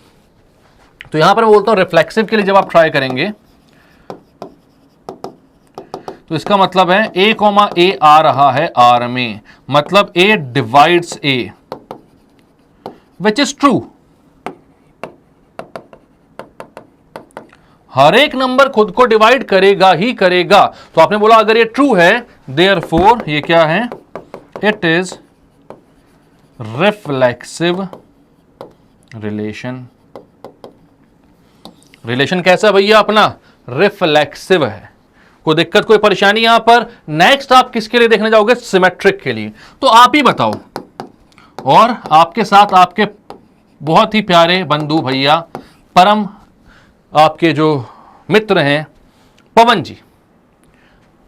S1: तो यहां पर मैं बोलता हूं रिफ्लेक्सिव के लिए जब आप ट्राई करेंगे तो इसका मतलब है a, आ रहा है r में, मतलब a divides a, which is true. हर एक नंबर खुद को डिवाइड करेगा ही करेगा। तो आपने बोला अगर ये ट्रू है, देयरफॉर ये क्या है, it is reflexive relation. Relation कैसा भैया अपना, रिफ्लेक्सिव है। कोई दिक्कत, कोई परेशानी यहां पर। नेक्स्ट आप किसके लिए देखने जाओगे, सिमेट्रिक के लिए। तो आप ही बताओ, और आपके साथ आपके बहुत ही प्यारे बंधु भैया, परम आपके जो मित्र हैं पवन जी,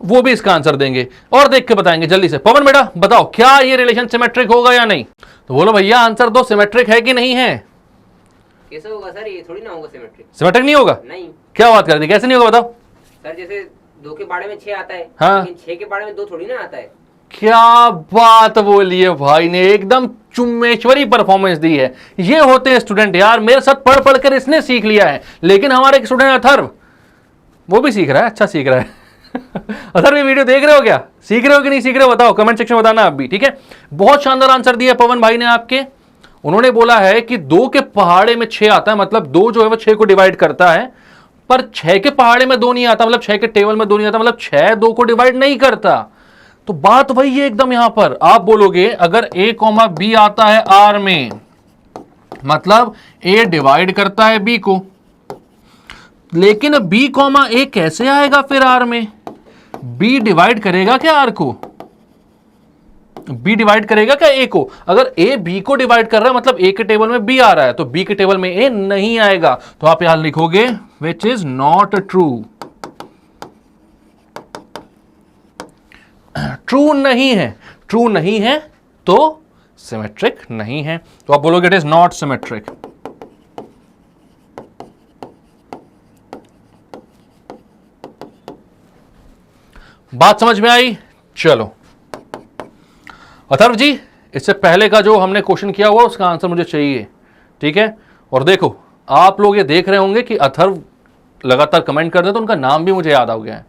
S1: वो भी इसका आंसर देंगे और देख के बताएंगे जल्दी से। पवन बेटा बताओ, क्या ये रिलेशन सिमेट्रिक होगा या नहीं। तो बोलो भैया आंसर दो, सिमेट्रिक है कि नहीं है।
S2: कैसे होगा सर, ये थोड़ी ना होगा सिमेट्रिक।
S1: सिमेट्रिक नहीं होगा,
S2: नहीं।
S1: क्या बात कर दी, कैसे नहीं होगा बताओ।
S2: सर जैसे 2 के बारे में 6 आता है,
S1: हाँ?
S2: लेकिन 6 के बारे में 2 थोड़ी ना आता है।
S1: क्या बात बोली है भाई ने, एकदम चुम्मेश्वरी परफॉर्मेंस दी है। ये होते हैं स्टूडेंट यार, मेरे साथ पढ़ पढ़ कर इसने सीख लिया है। लेकिन हमारे एक स्टूडेंट अथर्व, वो भी सीख रहा है, अच्छा सीख रहा है। अथर्व ये वीडियो देख रहे हो क्या, सीख रहे हो कि नहीं सीख रहे हो, बताओ कमेंट सेक्शन में बताना आप भी, ठीक है। बहुत शानदार आंसर दिया पवन भाई ने आपके। उन्होंने बोला है कि 2 के पहाड़े में 6 आता है, मतलब 2 जो है वो 6 को डिवाइड करता है, पर 6 के पहाड़े में 2 नहीं आता, मतलब 6 के टेबल में 2 नहीं आता, मतलब 6 2 को डिवाइड नहीं करता। तो बात वही है एकदम। यहां पर आप बोलोगे अगर a, b आता है r में, मतलब a डिवाइड करता है b को, लेकिन b, a कैसे आएगा फिर r में। बी डिवाइड करेगा क्या आर को? बी डिवाइड करेगा क्या ए को? अगर ए बी को डिवाइड कर रहा है मतलब ए के टेबल में बी आ रहा है, तो बी के टेबल में ए नहीं आएगा, तो आप यहां लिखोगे विच इज नॉट ट्रू। ट्रू नहीं है, ट्रू नहीं है तो सिमेट्रिक नहीं है, तो आप बोलोगे इट इज नॉट सिमेट्रिक। बात समझ में आई? चलो अथर्व जी, इससे पहले का जो हमने क्वेश्चन किया हुआ उसका आंसर मुझे चाहिए, ठीक है? और देखो आप लोग ये देख रहे होंगे कि अथर्व लगातार कमेंट कर रहे, तो उनका नाम भी मुझे याद आ गया है,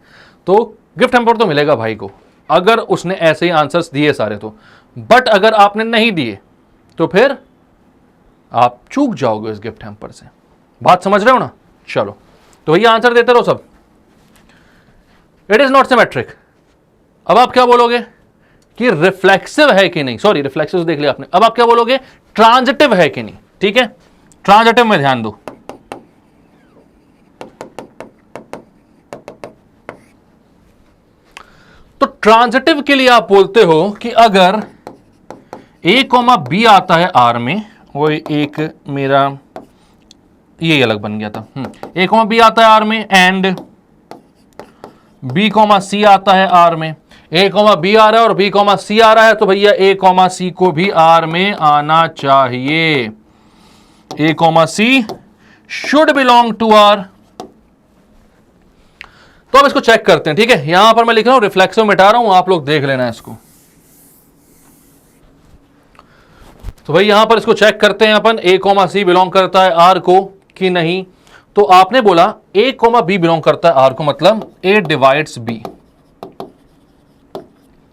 S1: तो गिफ्ट हैम्पर तो मिलेगा भाई को अगर उसने ऐसे ही आंसर्स दिए सारे तो। बट अगर आपने नहीं दिए तो फिर आप चूक जाओगे इस गिफ्ट हैम्पर से। बात समझ रहे हो ना? चलो तो भैया आंसर देते रहो सब। It is not symmetric. अब आप क्या बोलोगे कि रिफ्लेक्सिव है कि नहीं? सॉरी, रिफ्लेक्सिव देख लिया आपने। अब आप क्या बोलोगे? ट्रांजिटिव है कि नहीं? ठीक है, ट्रांजिटिव में ध्यान दो। तो ट्रांजिटिव के लिए आप बोलते हो कि अगर ए कॉमा बी आता है आर में, वो एक मेरा ये अलग बन गया था, ए कॉमा बी आता है आर में एंड बी कॉमा सी आता है आर में, ए कॉमा बी आ रहा है और बी कॉमा सी आ रहा है, तो भैया ए कॉमा सी को भी आर में आना चाहिए। A comma C should belong to R. तो अब इसको चेक करते हैं, ठीक है? यहां पर मैं लिख रहा हूं, रिफ्लेक्सिव मिटा रहा हूं, आप लोग देख लेना इसको। तो भाई यहां पर इसको चेक करते हैं अपन, ए कॉमा सी बिलोंग करता है आर को कि नहीं। तो आपने बोला ए कॉमा बी बिलोंग करता है आर को, मतलब A divides B.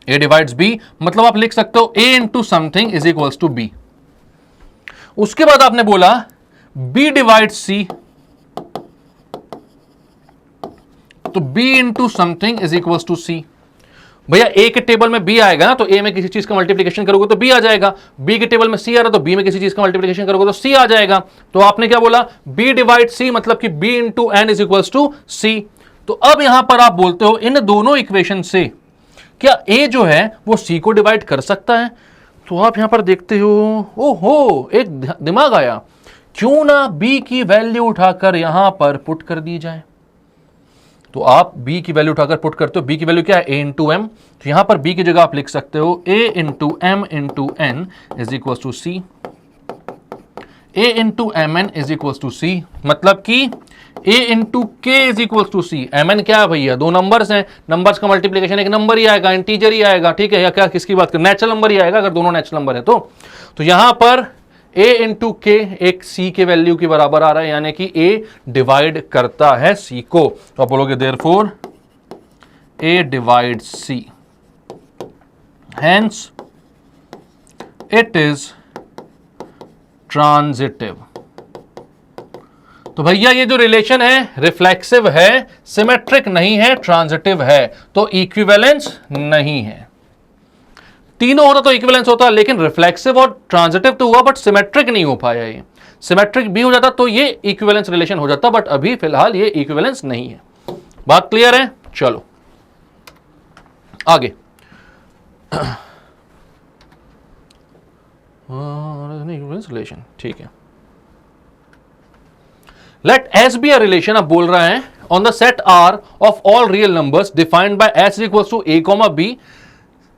S1: A divides B मतलब आप लिख सकते हो A into something is equals to B. उसके बाद आपने बोला बी डिवाइड्स सी, तो b into something is equals to C. भैया ए के टेबल में b आएगा ना, तो a में किसी चीज का मल्टीप्लिकेशन करोगे तो b आ जाएगा। b के टेबल में c आ रहा तो b में किसी चीज का मल्टीप्लिकेशन करोगे तो c आ जाएगा। तो आपने क्या बोला? b डिवाइड c मतलब कि b into N is equals to c। तो अब यहां पर आप बोलते हो इन दोनों इक्वेशन से क्या a जो है वो c को डिवाइड कर सकता है? तो आप यहां पर देखते हो, ओहो एक दिमाग आया, क्यों ना b की वैल्यू उठाकर यहां पर पुट कर दी जाए। तो आप b की वैल्यू उठाकर पुट करते हो, b की वैल्यू क्या है? a into m. तो यहां पर b की जगह आप लिख सकते हो a into M into N is equal to C. a into M N is equal to C, मतलब कि a into K is equal to C. M N क्या है भैया? दो नंबर्स हैं, नंबर्स का मल्टीप्लिकेशन एक नंबर ही आएगा, इंटीजर ही आएगा, ठीक है? या क्या किसकी बात कर, नेचुरल नंबर ही आएगा अगर दोनों नेचुरल नंबर है तो यहां पर a इंटू के एक c के वैल्यू के बराबर आ रहा है, यानी कि a डिवाइड करता है c को। तो आप बोलोगे therefore a divide c, hence it is transitive. तो भैया ये जो रिलेशन है रिफ्लेक्सिव है, सिमेट्रिक नहीं है, ट्रांजिटिव है, तो इक्विवेलेंस नहीं है। तीनों होता तो इक्विवेलेंस होता, लेकिन रिफ्लेक्सिव और ट्रांजिटिव तो हुआ बट सिमेट्रिक नहीं हो पाया। ये सिमेट्रिक भी हो जाता तो ये इक्विवेलेंस रिलेशन हो जाता, बट अभी फिलहाल ये इक्विवेलेंस नहीं है। बात क्लियर है? चलो आगे। इक्विवेलेंस रिलेशन, ठीक है। Let S be a relation, अब बोल रहा है on the set R of all real numbers defined by S equals to a comma B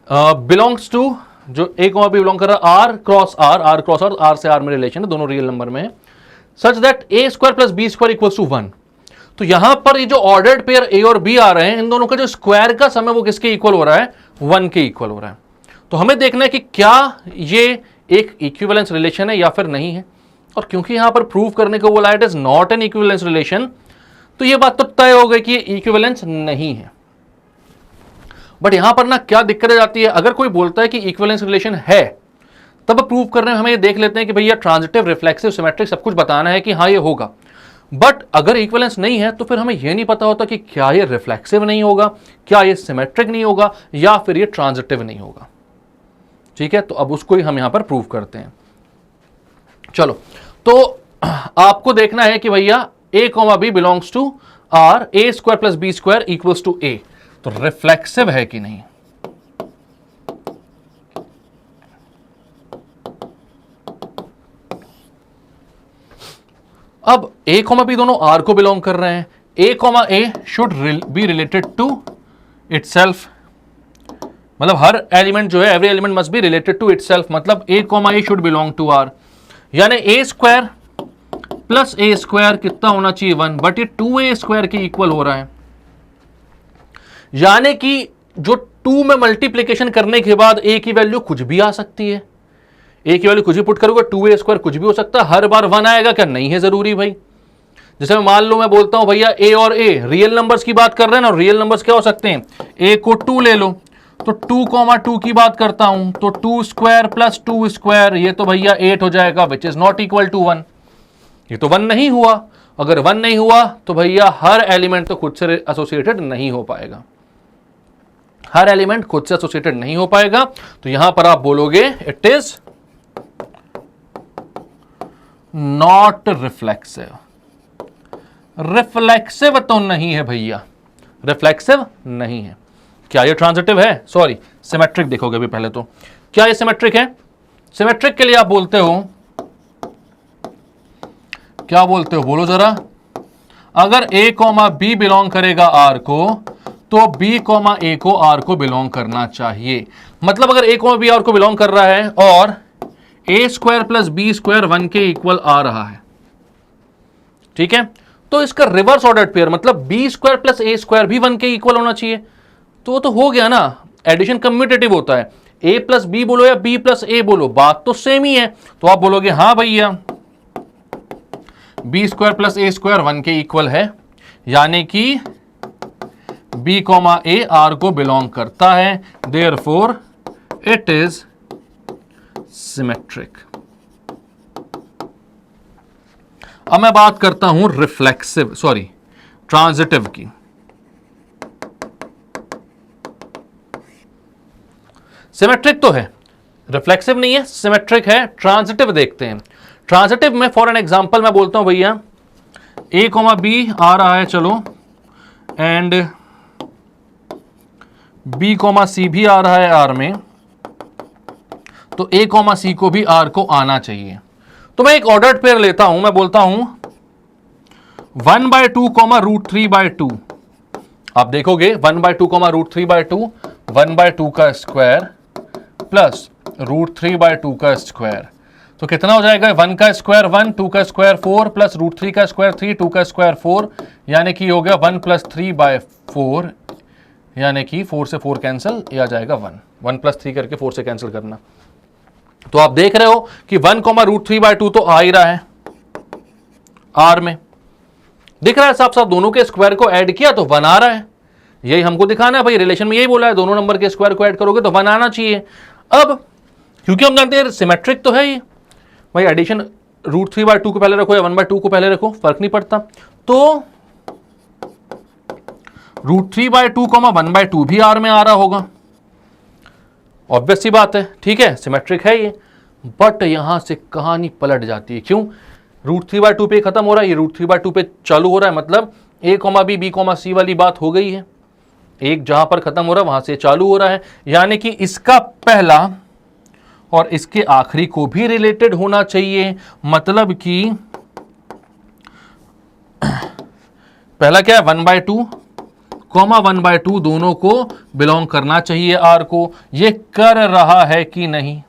S1: belongs to, जो ए कॉमा बी बिलोंग कर रहा है R cross R, R cross R, R से R में रिलेशन है, दोनों real number में है, such that a square plus B square equals to 1। तो यहां पर ये जो ऑर्डर्ड पेयर ए और बी आ रहे हैं, इन दोनों का जो स्क्वायर का सम है वो किसके इक्वल हो रहा है? 1 के इक्वल हो रहा है। तो हमें देखना है कि क्या ये एक इक्विवेलेंस रिलेशन है या फिर नहीं है। और क्योंकि यहां पर प्रूव करने को बोला it is not an equivalence relation, तो ये बात तो तय हो गई कि ये इक्विवेलेंस नहीं है। बट यहां पर ना क्या दिक्कत जाती है, अगर कोई बोलता है कि इक्विवेलेंस रिलेशन है, तब प्रूव करने में हमें ये देख लेते हैं कि भैया ट्रांजिटिव, रिफ्लेक्सिव, सिमेट्रिक सब कुछ बताना है कि हाँ ये होगा। बट अगर इक्विवेलेंस नहीं है तो फिर हमें यह नहीं पता होता कि क्या ये रिफ्लेक्सिव नहीं होगा, क्या ये सिमेट्रिक नहीं होगा, या फिर ये ट्रांजिटिव नहीं होगा। ठीक है, तो अब उसको ही हम यहां पर प्रूव करते हैं। चलो, तो आपको देखना है कि भैया a comma B belongs to R, A square plus B square equals to A. तो रिफ्लेक्सिव है कि नहीं। अब a, b दोनों r को बिलोंग कर रहे हैं। a should be related to itself, मतलब हर एलिमेंट जो है, every element must be related to itself, मतलब a should belong to r, यानी a square plus a square कितना होना चाहिए 1, बट ये 2a स्क्वायर के इक्वल हो रहा है, यानी कि जो 2 में मल्टीप्लीकेशन करने के बाद a की वैल्यू कुछ भी आ सकती है। a की वैल्यू कुछ भी पुट करोगे, 2a स्क्वायर कुछ भी हो सकता है, हर बार 1 आएगा क्या? नहीं है जरूरी भाई। जैसे मान लो मैं बोलता हूं भैया a और a रियल नंबर्स की बात कर रहे हैं ना, रियल नंबर्स क्या हो सकते हैं, a को 2 ले लो तो 2, 2 की बात करता हूं तो 2 स्क्वायर प्लस 2 स्क्वायर, ये तो भैया 8 हो जाएगा, which is not equal to 1। ये तो 1 नहीं हुआ। अगर 1 नहीं हुआ तो भैया हर एलिमेंट तो खुद से एसोसिएटेड नहीं हो पाएगा, हर एलिमेंट खुद से एसोसिएटेड नहीं हो पाएगा। तो यहां पर आप बोलोगे it is not reflexive. Reflexive तो नहीं है भैया, रिफ्लेक्सिव नहीं है। क्या ये ट्रांजिटिव है? सॉरी, सिमेट्रिक देखोगे अभी पहले तो। क्या ये सिमेट्रिक है? सिमेट्रिक के लिए आप बोलते हो, क्या बोलते हो बोलो जरा। अगर a, b बिलोंग करेगा r को, तो b, a को r को बिलोंग करना चाहिए। मतलब अगर a, b r को बिलोंग कर रहा है और a square plus b square 1 के इक्वल आ रहा है, ठीक है, तो इसका रिवर्स ऑर्डर्ड पेयर मतलब b square plus a square भी 1 के इक्वल होना चाहिए। तो हो गया ना, एडिशन कम्यूटेटिव होता है, a प्लस b बोलो या b प्लस a बोलो, बात तो सेम ही है। तो आप बोलोगे हाँ भैया b square plus a square 1 के इक्वल है, यानी कि b, a r को बिलोंग करता है, देयरफॉर इट इज सिमेट्रिक। अब मैं बात करता हूं रिफ्लेक्सिव, सॉरी ट्रांजिटिव की। सिमेट्रिक तो है, रिफ्लेक्सिव नहीं है, सिमेट्रिक है। ट्रांजिटिव देखते हैं। ट्रांजिटिव में फॉर एन एग्जांपल मैं बोलता हूं भैया a, b आ रहा है, चलो, एंड b, c भी आ रहा है r में, तो a, c को भी r को आना चाहिए। तो मैं एक ऑर्डर्ड पेयर लेता हूं, मैं बोलता हूं 1/2, √3/2। आप देखोगे 1/2, √3/2, 1/2 का स्क्वायर प्लस √3/2 का स्क्वायर, तो कितना हो जाएगा? 1 का स्क्वायर 1, 2 का स्क्वायर 4 प्लस √3 का स्क्वायर 3, 2 का स्क्वायर 4, यानी कि हो गया 1 + 3/4, यानी कि 4 से 4 कैंसिल, ये आ जाएगा 1 + 3 करके 4 से कैंसिल करना। तो आप देख रहे हो कि 1, √3/2 तो आ ही रहा है r में, दिख रहा है साफ साफ, दोनों के स्क्वायर को ऐड किया तो 1 आ रहा है। यही हमको दिखाना है भाई, रिलेशन में यही बोला है, दोनों नंबर के स्क्वायर को ऐड करोगे तो 1 आना चाहिए। अब क्योंकि हम जानते हैं सिमेट्रिक तो है ये भाई, एडिशन √3/2 को पहले रखो या 1/2 को पहले रखो फर्क नहीं पड़ता। तो √3/2, 1/2 भी r में आ रहा होगा, ऑब्वियस सी बात है, ठीक है, सिमेट्रिक है ये। बट यहां से कहानी पलट जाती है। क्यों? √3/2 पे खत्म हो रहा है, ये √3/2 पे चालू हो रहा है, मतलब a, b, c वाली बात हो गई है। एक जहां पर खत्म हो रहा है वहां से चालू हो रहा है, यानी कि इसका पहला और इसके आखिरी को भी रिलेटेड होना चाहिए। मतलब कि पहला क्या है, 1/2, 1/2 दोनों को बिलोंग करना चाहिए r को। ये कर रहा है कि नहीं?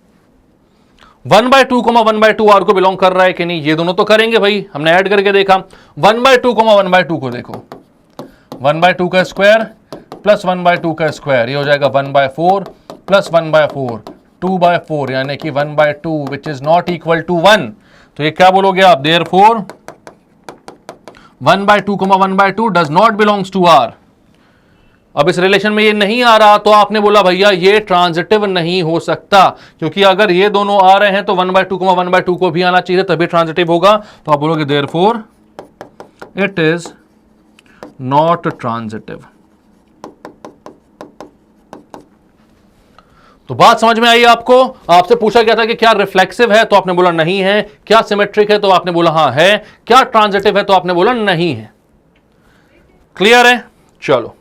S1: 1/2, 1/2 r को बिलोंग कर रहा है कि नहीं? ये दोनों तो करेंगे भाई, हमने ऐड करके देखा। 1/2, 1/2 को देखो, 1/2 का स्क्वायर प्लस 1/2 का स्क्वायर, ये हो जाएगा 1/4 प्लस 1/4, 2/4, यानी कि 1/2 which is not equal to 1। तो ये क्या बोलोगे आप? Therefore 1/2, 1/2 does not belongs to r। अब इस रिलेशन में ये नहीं आ रहा, तो आपने बोला भैया ये ट्रांजिटिव नहीं हो सकता, क्योंकि अगर ये दोनों आ रहे हैं तो 1/2, 1/2 को भी आना चाहिए, तभी ट्रांजिटिव होगा। तो आप बोलोगे therefore it is not transitive. तो बात समझ में आई आपको? आपसे पूछा गया था कि क्या रिफ्लेक्सिव है, तो आपने बोला नहीं है। क्या सिमेट्रिक है, तो आपने बोला हां है। क्या ट्रांजिटिव है, तो आपने बोला नहीं है। क्लियर है? चलो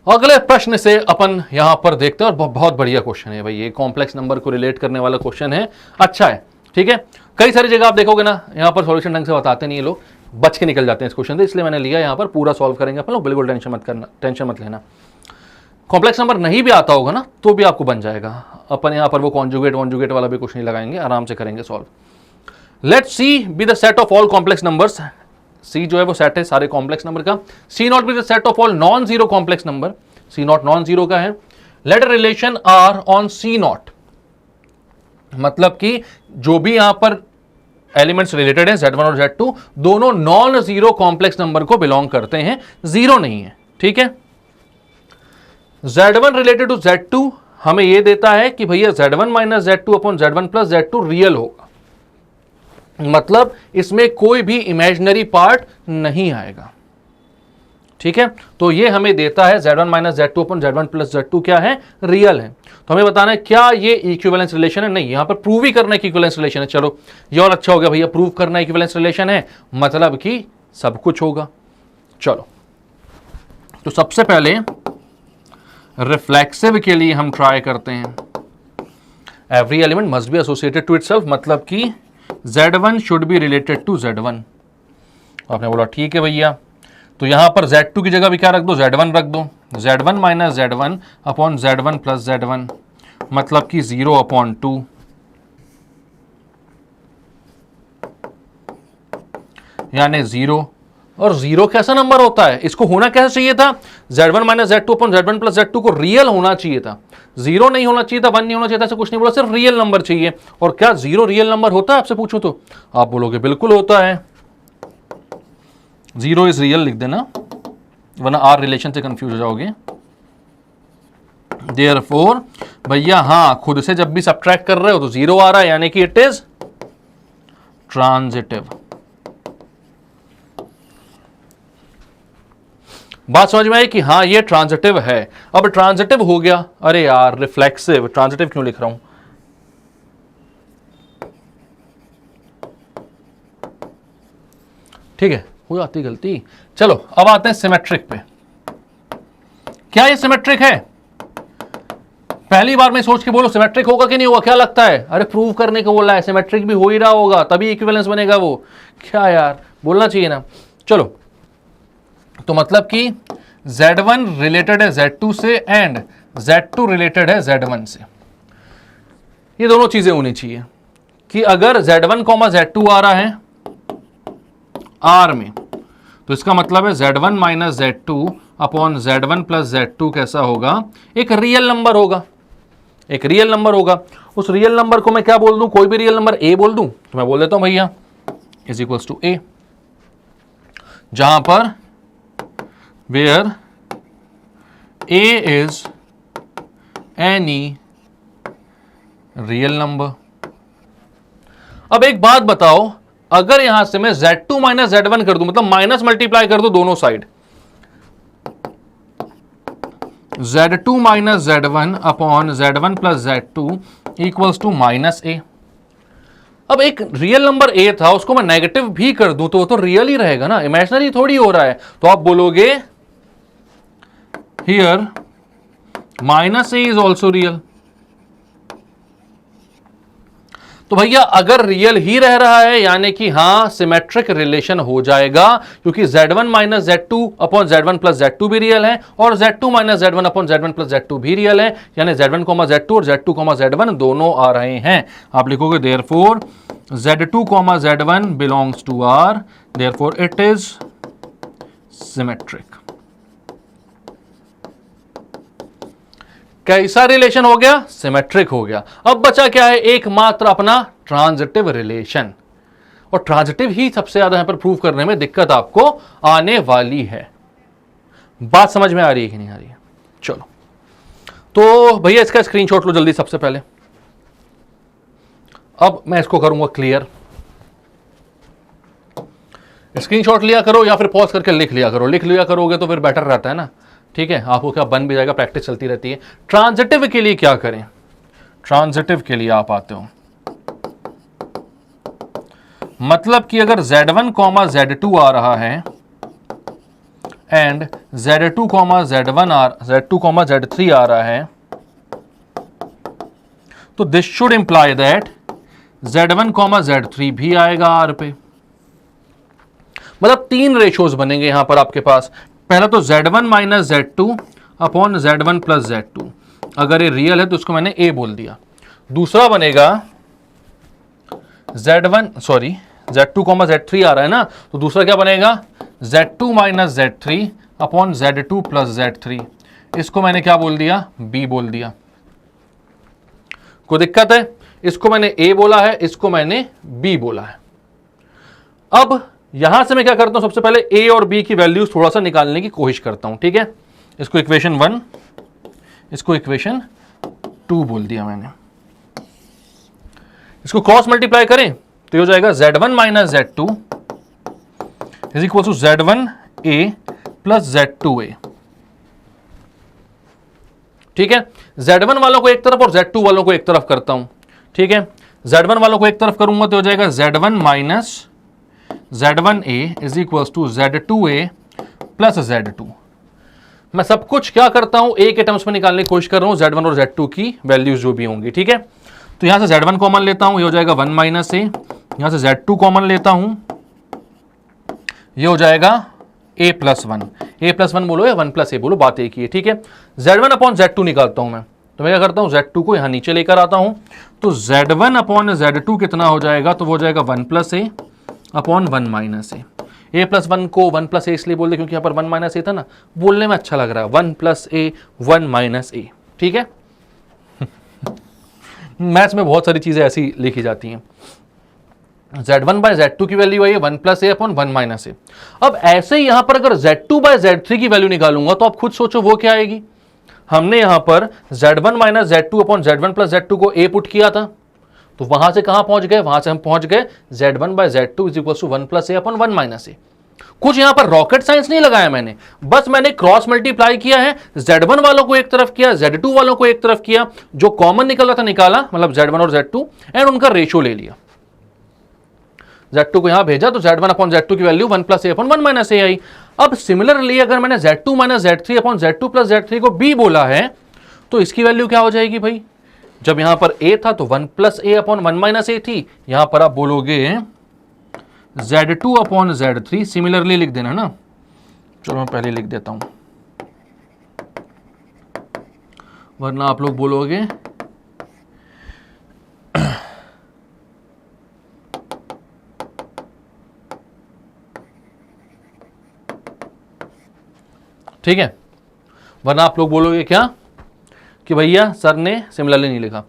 S1: अगले प्रश्न से अपन यहां पर देखते हैं, और बहुत बढ़िया क्वेश्चन है भाई, ये कॉम्प्लेक्स नंबर को रिलेट करने वाला क्वेश्चन है, अच्छा है। ठीक है, कई सारी जगह आप देखोगे ना यहां पर सॉल्यूशन ढंग से बताते नहीं है लोग, बच के निकल जाते हैं इस क्वेश्चन से, इसलिए मैंने लिया यहां पर पूरा सॉल्व करेंगे अपन लोग, बिल्कुल टेंशन मत करना, टेंशन मत लेना। कॉम्प्लेक्स नंबर नहीं भी आता होगा ना तो भी आपको बन जाएगा, अपन यहां पर वो कॉन्जुगेट वाला भी कुछ नहीं लगाएंगे, आराम से करेंगे solve. Let's C be the set of all complex numbers, C जो है वो सेट है सारे कॉम्प्लेक्स नंबर का, C not be the set of all non zero complex number, C not non zero का है। Let relation R on C not, मतलब कि जो भी यहां पर एलिमेंट्स रिलेटेड हैं Z1 और Z2 दोनों नॉन जीरो कॉम्प्लेक्स नंबर को बिलोंग करते हैं, जीरो नहीं है। ठीक है, Z1 रिलेटेड टू Z2 हमें यह देता है कि भैया Z1 minus Z2 upon Z1 plus Z2 real होगा, मतलब इसमें कोई भी इमेजिनरी पार्ट नहीं आएगा। ठीक है, तो ये हमें देता है Z1 minus Z2 upon Z1 plus Z2 क्या है, रियल है। तो हमें बताना है क्या ये इक्विवेलेंस रिलेशन है, नहीं, यहां पर प्रूव ही करना है कि इक्विवेलेंस रिलेशन है। चलो ये और अच्छा हो गया भैया, प्रूव करना है इक्विवेलेंस रिलेशन है, मतलब कि सब कुछ होगा। चलो तो सबसे पहले रिफ्लेक्सिव के लिए हम ट्राई करते हैं, every element must be associated to itself, मतलब कि Z1 should be related to Z1। आपने बोला ठीक है भैया, तो यहां पर Z2 की जगह भी क्या रख दो, Z1 रख दो, Z1 minus Z1 upon Z1 plus Z1, मतलब कि 0 अपॉन 2, यानी 0। और 0 कैसा नंबर होता है, इसको होना कैसे चाहिए था, Z1 minus Z2 upon Z1 plus Z2 को रियल होना चाहिए था, 0 नहीं होना चाहिए था, 1 नहीं होना चाहिए था, ऐसा कुछ नहीं बोला, सिर्फ रियल नंबर चाहिए। और क्या 0 रियल नंबर होता है, आपसे पूछो तो आप बोलोगे बिल्कुल होता है, 0 इज रियल लिख देना, वरना आर रिलेशन से कंफ्यूज हो जाओगे। देयरफॉर भैया हाँ, खुद से जब भी सब्ट्रैक्ट कर रहे हो तो 0 आ रहा है, यानी कि इट इज ट्रांजिटिव। बात समझ में आई कि हाँ ये ट्रांजिटिव है। अब ट्रांजिटिव हो गया, अरे यार रिफ्लेक्सिव, ट्रांजिटिव क्यों लिख रहा हूं, ठीक है, हो जाती गलती। चलो अब आते हैं सिमेट्रिक पे। क्या ये सिमेट्रिक है, पहली बार में सोच के बोलो सिमेट्रिक होगा कि नहीं होगा, क्या लगता है, अरे प्रूव करने को बोला है, सिमेट्रिक भी हो ही रहा होगा तभी इक्विवेलेंस बनेगा वो, क्या यार बोलना चाहिए ना। चलो तो मतलब कि Z1 रिलेटेड है Z2 से एंड Z2 रिलेटेड है Z1 से, ये दोनों चीजें होनी चाहिए कि अगर Z1 Z2 आ रहा है R में, तो इसका मतलब है Z1 minus Z2 upon Z1 plus Z2 कैसा होगा, एक रियल नंबर होगा, एक रियल नंबर होगा। उस रियल नंबर को मैं क्या बोल दूं, कोई भी रियल नंबर A बोल दूं, तो मैं बोल देता हूं भैया इज इक्वल्स टू A, जहां पर where A is any real number। अब एक बात बताओ, अगर यहां से मैं Z2 माइनस Z1 कर दूं, मतलब माइनस मल्टीप्लाई कर दूं दोनों side, Z2 minus Z1 upon Z1 plus Z2 equals to minus A। अब एक रियल नंबर A था, उसको मैं नेगेटिव भी कर दूं तो वो तो रियल ही रहेगा ना, इमेजिनरी थोड़ी हो रहा है। तो आप बोलोगे here minus A is also real. तो भैया अगर रियल ही रह रहा है यानी कि हाँ सिमेट्रिक रिलेशन हो जाएगा, क्योंकि Z1 minus Z2 upon Z1 plus Z2 भी रियल है और Z2 minus Z1 upon Z1 plus Z2 भी रियल है, यानी Z1 Z2 और Z2 Z1 दोनों आ रहे हैं। आप लिखोगे therefore Z2 Z1 belongs to R, therefore it is symmetric. कैसा रिलेशन हो गया, सिमेट्रिक हो गया। अब बचा क्या है, एकमात्र अपना ट्रांजिटिव रिलेशन, और ट्रांजिटिव ही सबसे ज्यादा यहां पर प्रूव करने में दिक्कत आपको आने वाली है। बात समझ में आ रही है कि नहीं आ रही है, चलो तो भैया इसका स्क्रीनशॉट लो जल्दी सबसे पहले। अब मैं इसको करूंगा क्लियर, स्क्रीनशॉट लिया करो या फिर पॉज करके लिख लिया करो, लिख लिया करोगे तो फिर बेटर रहता है ना, ठीक है, आपको क्या बन भी जाएगा, प्रैक्टिस चलती रहती है। ट्रांजिटिव के लिए क्या करें, ट्रांजिटिव के लिए आप आते हो, मतलब कि अगर Z1 Z2 आ रहा है and Z2 Z1 Z2 Z3 आ रहा है, तो this should imply that Z1 Z3 भी आएगा R पे। मतलब 3 रेशोज बनेंगे यहां पर आपके पास। पहला तो Z1 minus Z2 upon Z1 plus Z2, अगर ये रियल है तो उसको मैंने A बोल दिया। दूसरा बनेगा Z2 Z3 आ रहा है ना, तो दूसरा क्या बनेगा Z2 minus Z3 upon Z2 plus Z3, इसको मैंने क्या बोल दिया, B बोल दिया। कोई दिक्कत है? इसको मैंने A बोला है, इसको मैंने B बोला है। अब यहां से मैं क्या करता हूं, सबसे पहले A और B की वैल्यूज थोड़ा सा निकालने की कोशिश करता हूं, ठीक है। इसको इक्वेशन 1, इसको इक्वेशन 2 बोल दिया मैंने। इसको क्रॉस मल्टीप्लाई करें तो हो जाएगा Z1 minus Z2 is equal to Z1A plus Z2A। ठीक है, Z1 वालों को एक तरफ और Z2 वालों को एक तरफ करता हूं, ठीक है। Z1 वालों को एक तरफ करूंगा तो हो जाएगा Z1 minus Z1A is equal to Z2A plus Z2। मैं सब कुछ क्या करता हूं, A के टर्म्स में निकालने की कोशिश कर रहा हूं, Z1 और Z2 की वैल्यूज जो भी होंगी, ठीक है। तो यहां से Z1 कॉमन लेता हूं, ये हो जाएगा 1 माइनस A। यहां से Z2 कॉमन लेता हूं, ये हो जाएगा A प्लस 1। A प्लस 1 बोलो या 1 प्लस A बोलो, बात एक ही है, ठीक है। Z1 अपॉन Z2 निकालता हूं मैं, तो मैं क्या करता हूं, Z2 को यहां नीचे लेकर आता हूं, तो Z1 अपॉन Z2 कितना हो जाएगा, तो वो हो जाएगा 1 plus A upon 1 minus A। A plus 1 को 1 प्लस A इसलिए बोल दे क्योंकि यहां पर 1 माइनस A था ना, बोलने में अच्छा लग रहा है, 1 प्लस A 1 माइनस A, ठीक है। मैथ्स में बहुत सारी चीजें ऐसी लिखी जाती हैं। Z1 बाय Z2 की वैल्यू आई है 1 plus A upon 1 minus A। अब ऐसे ही यहां पर अगर Z2 बाय Z3 की वैल्यू निकालूंगा तो आप खुद सोचो वो क्या आएगी। हमने यहां पर Z1 minus Z2 upon Z1 plus Z2 को A पुट किया था, तो वहां से कहां पहुंच गए, वहां से हम पहुंच गए Z1 by Z2 is equal to 1 plus A upon 1 minus A। कुछ यहां पर रॉकेट साइंस नहीं लगाया मैंने, बस मैंने क्रॉस मल्टीप्लाई किया है, Z1 वालों को एक तरफ किया, Z2 वालों को एक तरफ किया, जो कॉमन निकल रहा था निकाला, मतलब Z1 और Z2, एंड उनका रेशियो ले लिया। Z2 को यहां भेजा तो Z1 अपॉन Z2 की value 1 plus A upon 1 minus A आई। अब सिमिलरली अगर मैंने Z2 minus Z3 upon Z2 plus Z3 को B बोला है, तो इसकी वैल्यू क्या हो जाएगी भाई, जब यहां पर A था तो 1 plus A upon 1 minus A थी, यहां पर आप बोलोगे Z2 अपॉन Z3, सिमिलरली लिख देना ना, चलो मैं पहले लिख देता हूं वरना आप लोग बोलोगे ठीक है, वरना आप लोग बोलोगे क्या कि भैया सर ने सिमिलरली नहीं लिखा।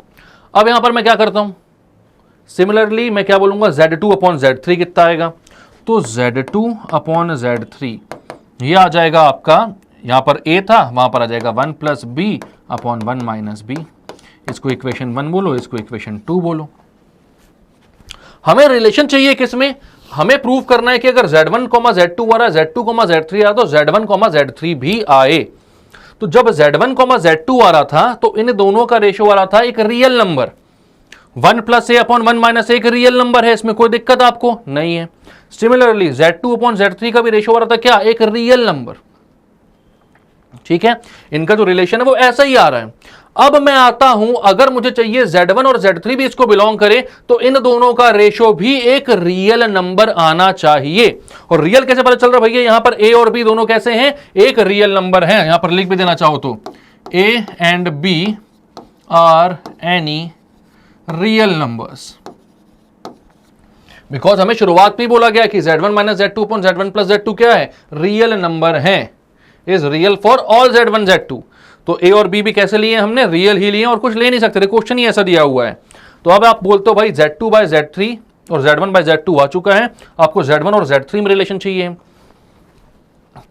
S1: अब यहां पर मैं क्या करता हूं, सिमिलरली मैं क्या बोलूंगा, Z2 अपॉन Z3 कितना आएगा, तो Z2 अपॉन Z3 ये आ जाएगा आपका, यहां पर A था वहां पर आ जाएगा 1 plus B upon 1 minus B। इसको इक्वेशन 1 बोलो, इसको इक्वेशन 2 बोलो। हमें रिलेशन चाहिए किसमें, हमें प्रूव करना है कि अगर Z1, Z2 आ रहा है, Z2, Z3 आ रहा है, तो Z1, Z3 भी आए। तो जब Z1, Z2 आ रहा था तो इन दोनों का रेशियो आ रहा था एक real number, 1 plus A upon 1 minus A एक रियल नंबर है, इसमें कोई दिक्कत आपको नहीं है। सिमिलरली Z2 अपॉन Z3 का भी रेशियो आ रहा था क्या, एक रियल नंबर, ठीक है। इनका जो रिलेशन है वो ऐसा ही आ रहा है। अब मैं आता हूं, अगर मुझे चाहिए Z1 और Z3 भी इसको बिलोंग करे, तो इन दोनों का रेशियो भी एक रियल नंबर आना चाहिए। और रियल कैसे पता चल रहा है भैया, यहां पर A और B दोनों कैसे हैं, एक रियल नंबर है। यहां पर लिख भी देना चाहो तो A and B are any real numbers, because हमें शुरुआत में बोला गया कि Z1 minus Z2 upon Z1 plus Z2 क्या है, रियल नंबर है, is real for all Z1 Z2। तो A और B भी कैसे लिए हमने, रियल ही लिए, और कुछ ले नहीं सकते, क्वेश्चन ही ऐसा दिया हुआ है। तो अब आप बोलते हो भाई Z2 बाय Z3 और Z1 बाय Z2 आ चुका है, आपको Z1 और Z3 में रिलेशन चाहिए,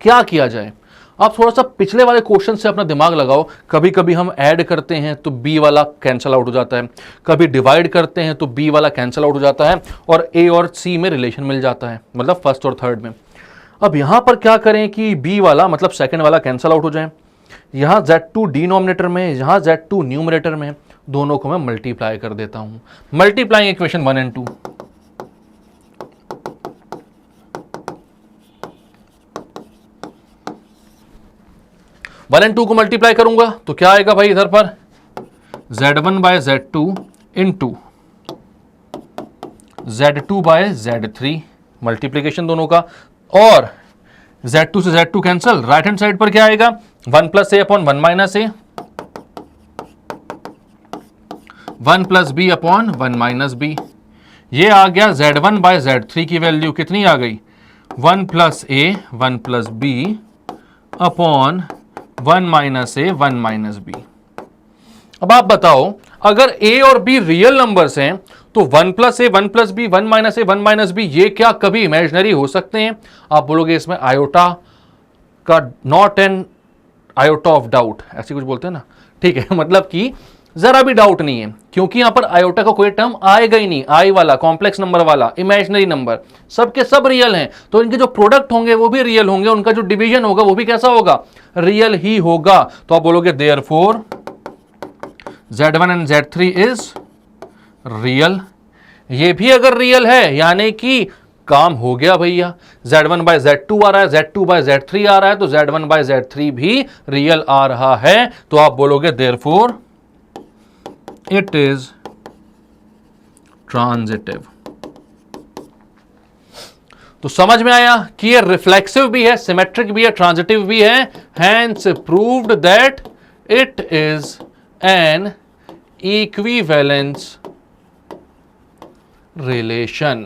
S1: क्या किया जाए। आप थोड़ा सा पिछले वाले क्वेश्चन से अपना दिमाग लगाओ। कभी कभी हम ऐड करते हैं तो B वाला कैंसिल आउट हो जाता है, कभी डिवाइड करते हैं तो B वाला कैंसिल आउट हो जाता है, और A और C में रिलेशन मिल जाता है, मतलब फर्स्ट और थर्ड में। अब यहां पर क्या करें कि B वाला मतलब सेकंड वाला कैंसिल आउट हो जाए, यहां Z2 डिनोमिनेटर में, यहां Z2 न्यूमरेटर में, दोनों को मैं मल्टीप्लाई कर देता हूं, मल्टीप्लाइंग इक्वेशन 1 एंड 2। 1 एंड 2 को मल्टीप्लाई करूंगा तो क्या आएगा भाई इधर पर Z1 by Z2 into Z2 bye Z3, multiplication दोनों का, और Z2 से Z2 cancel, right hand side पर क्या आएगा 1 plus A upon 1 minus A, 1 plus B upon 1 minus B. ये आ गया Z1 बाय Z3 की वैल्यू कितनी आ गई 1 plus A 1 plus B upon 1 minus A 1 minus b. अब आप बताओ अगर a और b रियल नंबर्स हैं तो 1 plus A 1 plus B 1 minus A 1 minus B ये क्या कभी इमेजिनरी हो सकते हैं? आप बोलोगे इसमें आयोटा का not an iota of doubt, ऐसे कुछ बोलते हैं ना, ठीक है, मतलब कि जरा भी डाउट नहीं है, क्योंकि यहां पर आयोटा का कोई टर्म आएगा ही नहीं, आई वाला कॉम्प्लेक्स नंबर वाला इमेजिनरी नंबर, सबके सब रियल हैं, तो इनके जो प्रोडक्ट होंगे वो भी रियल होंगे, उनका जो डिवीजन होगा वो भी कैसा होगा, रियल ही होगा। तो आप बोलोगे therefore Z1 and Z3 is real. ये भी अगर रियल है यानी कि काम हो गया भैया, Z1 बाय Z2 आ रहा है, Z2 बाय Z3 आ रहा है, तो Z1 बाय Z3 भी रियल आ रहा है, तो आप बोलोगे देयरफॉर इट इज ट्रांजिटिव। तो समझ में आया कि ये रिफ्लेक्सिव भी है, सिमेट्रिक भी है, ट्रांजिटिव भी है, hence proved that it is an equivalence relation.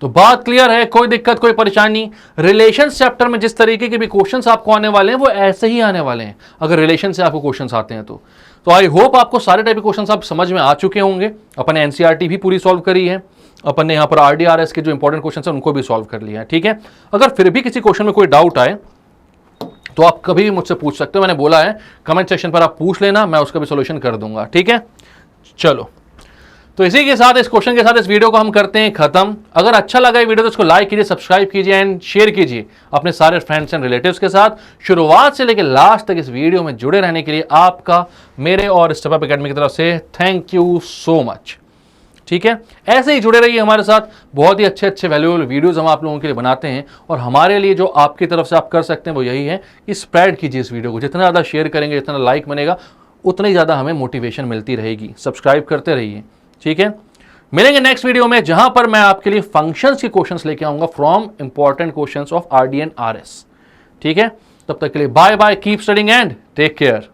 S1: तो बात क्लियर है, कोई दिक्कत कोई परेशानी? रिलेशन चैप्टर में जिस तरीके के भी क्वेश्चंस आपको आने वाले हैं वो ऐसे ही आने वाले हैं, अगर रिलेशन से आपको क्वेश्चंस आते हैं तो आई होप आपको सारे टाइप के क्वेश्चंस आप समझ में आ चुके होंगे। अपन ने एनसीईआरटी भी पूरी सॉल्व करी है, अपन ने यहां पर आरडीआरएस के जो इंपॉर्टेंट क्वेश्चंस हैं उनको भी सॉल्व कर लिया है, ठीक है। अगर फिर भी किसी क्वेश्चन में कोई डाउट आए तो आप कभी भी मुझसे पूछ सकते हो, मैंने बोला है कमेंट सेक्शन पर आप पूछ लेना, मैं उसका भी सॉल्यूशन कर दूंगा, ठीक है। चलो, तो इसी के साथ, इस क्वेश्चन के साथ इस वीडियो को हम करते हैं खत्म। अगर अच्छा लगा ये वीडियो तो इसको लाइक कीजिए, सब्सक्राइब कीजिए एंड शेयर कीजिए अपने सारे फ्रेंड्स एंड रिलेटिव्स के साथ। शुरुआत से लेकर लास्ट तक इस वीडियो में जुड़े रहने के लिए आपका मेरे और स्टेप अप एकेडमी की तरफ से थैंक यू सो मच, ठीक है। ऐसे ही जुड़े रहिए हमारे साथ, बहुत ही अच्छे अच्छे वैल्यूएबल वीडियोस हम आप लोगों के लिए बनाते हैं, और हमारे लिए जो आपकी तरफ से आप कर सकते हैं वो यही है कि स्प्रेड कीजिए इस वीडियो को, जितना ज़्यादा शेयर करेंगे, जितना लाइक बनेगा, उतना ही ज़्यादा हमें मोटिवेशन मिलती रहेगी। सब्सक्राइब करते रहिए, ठीक है। मिलेंगे नेक्स्ट वीडियो में, जहां पर मैं आपके लिए फंक्शंस के क्वेश्चंस लेके आऊंगा from important questions of RD and RS, ठीक है। तब तक के लिए bye bye, keep studying and take care.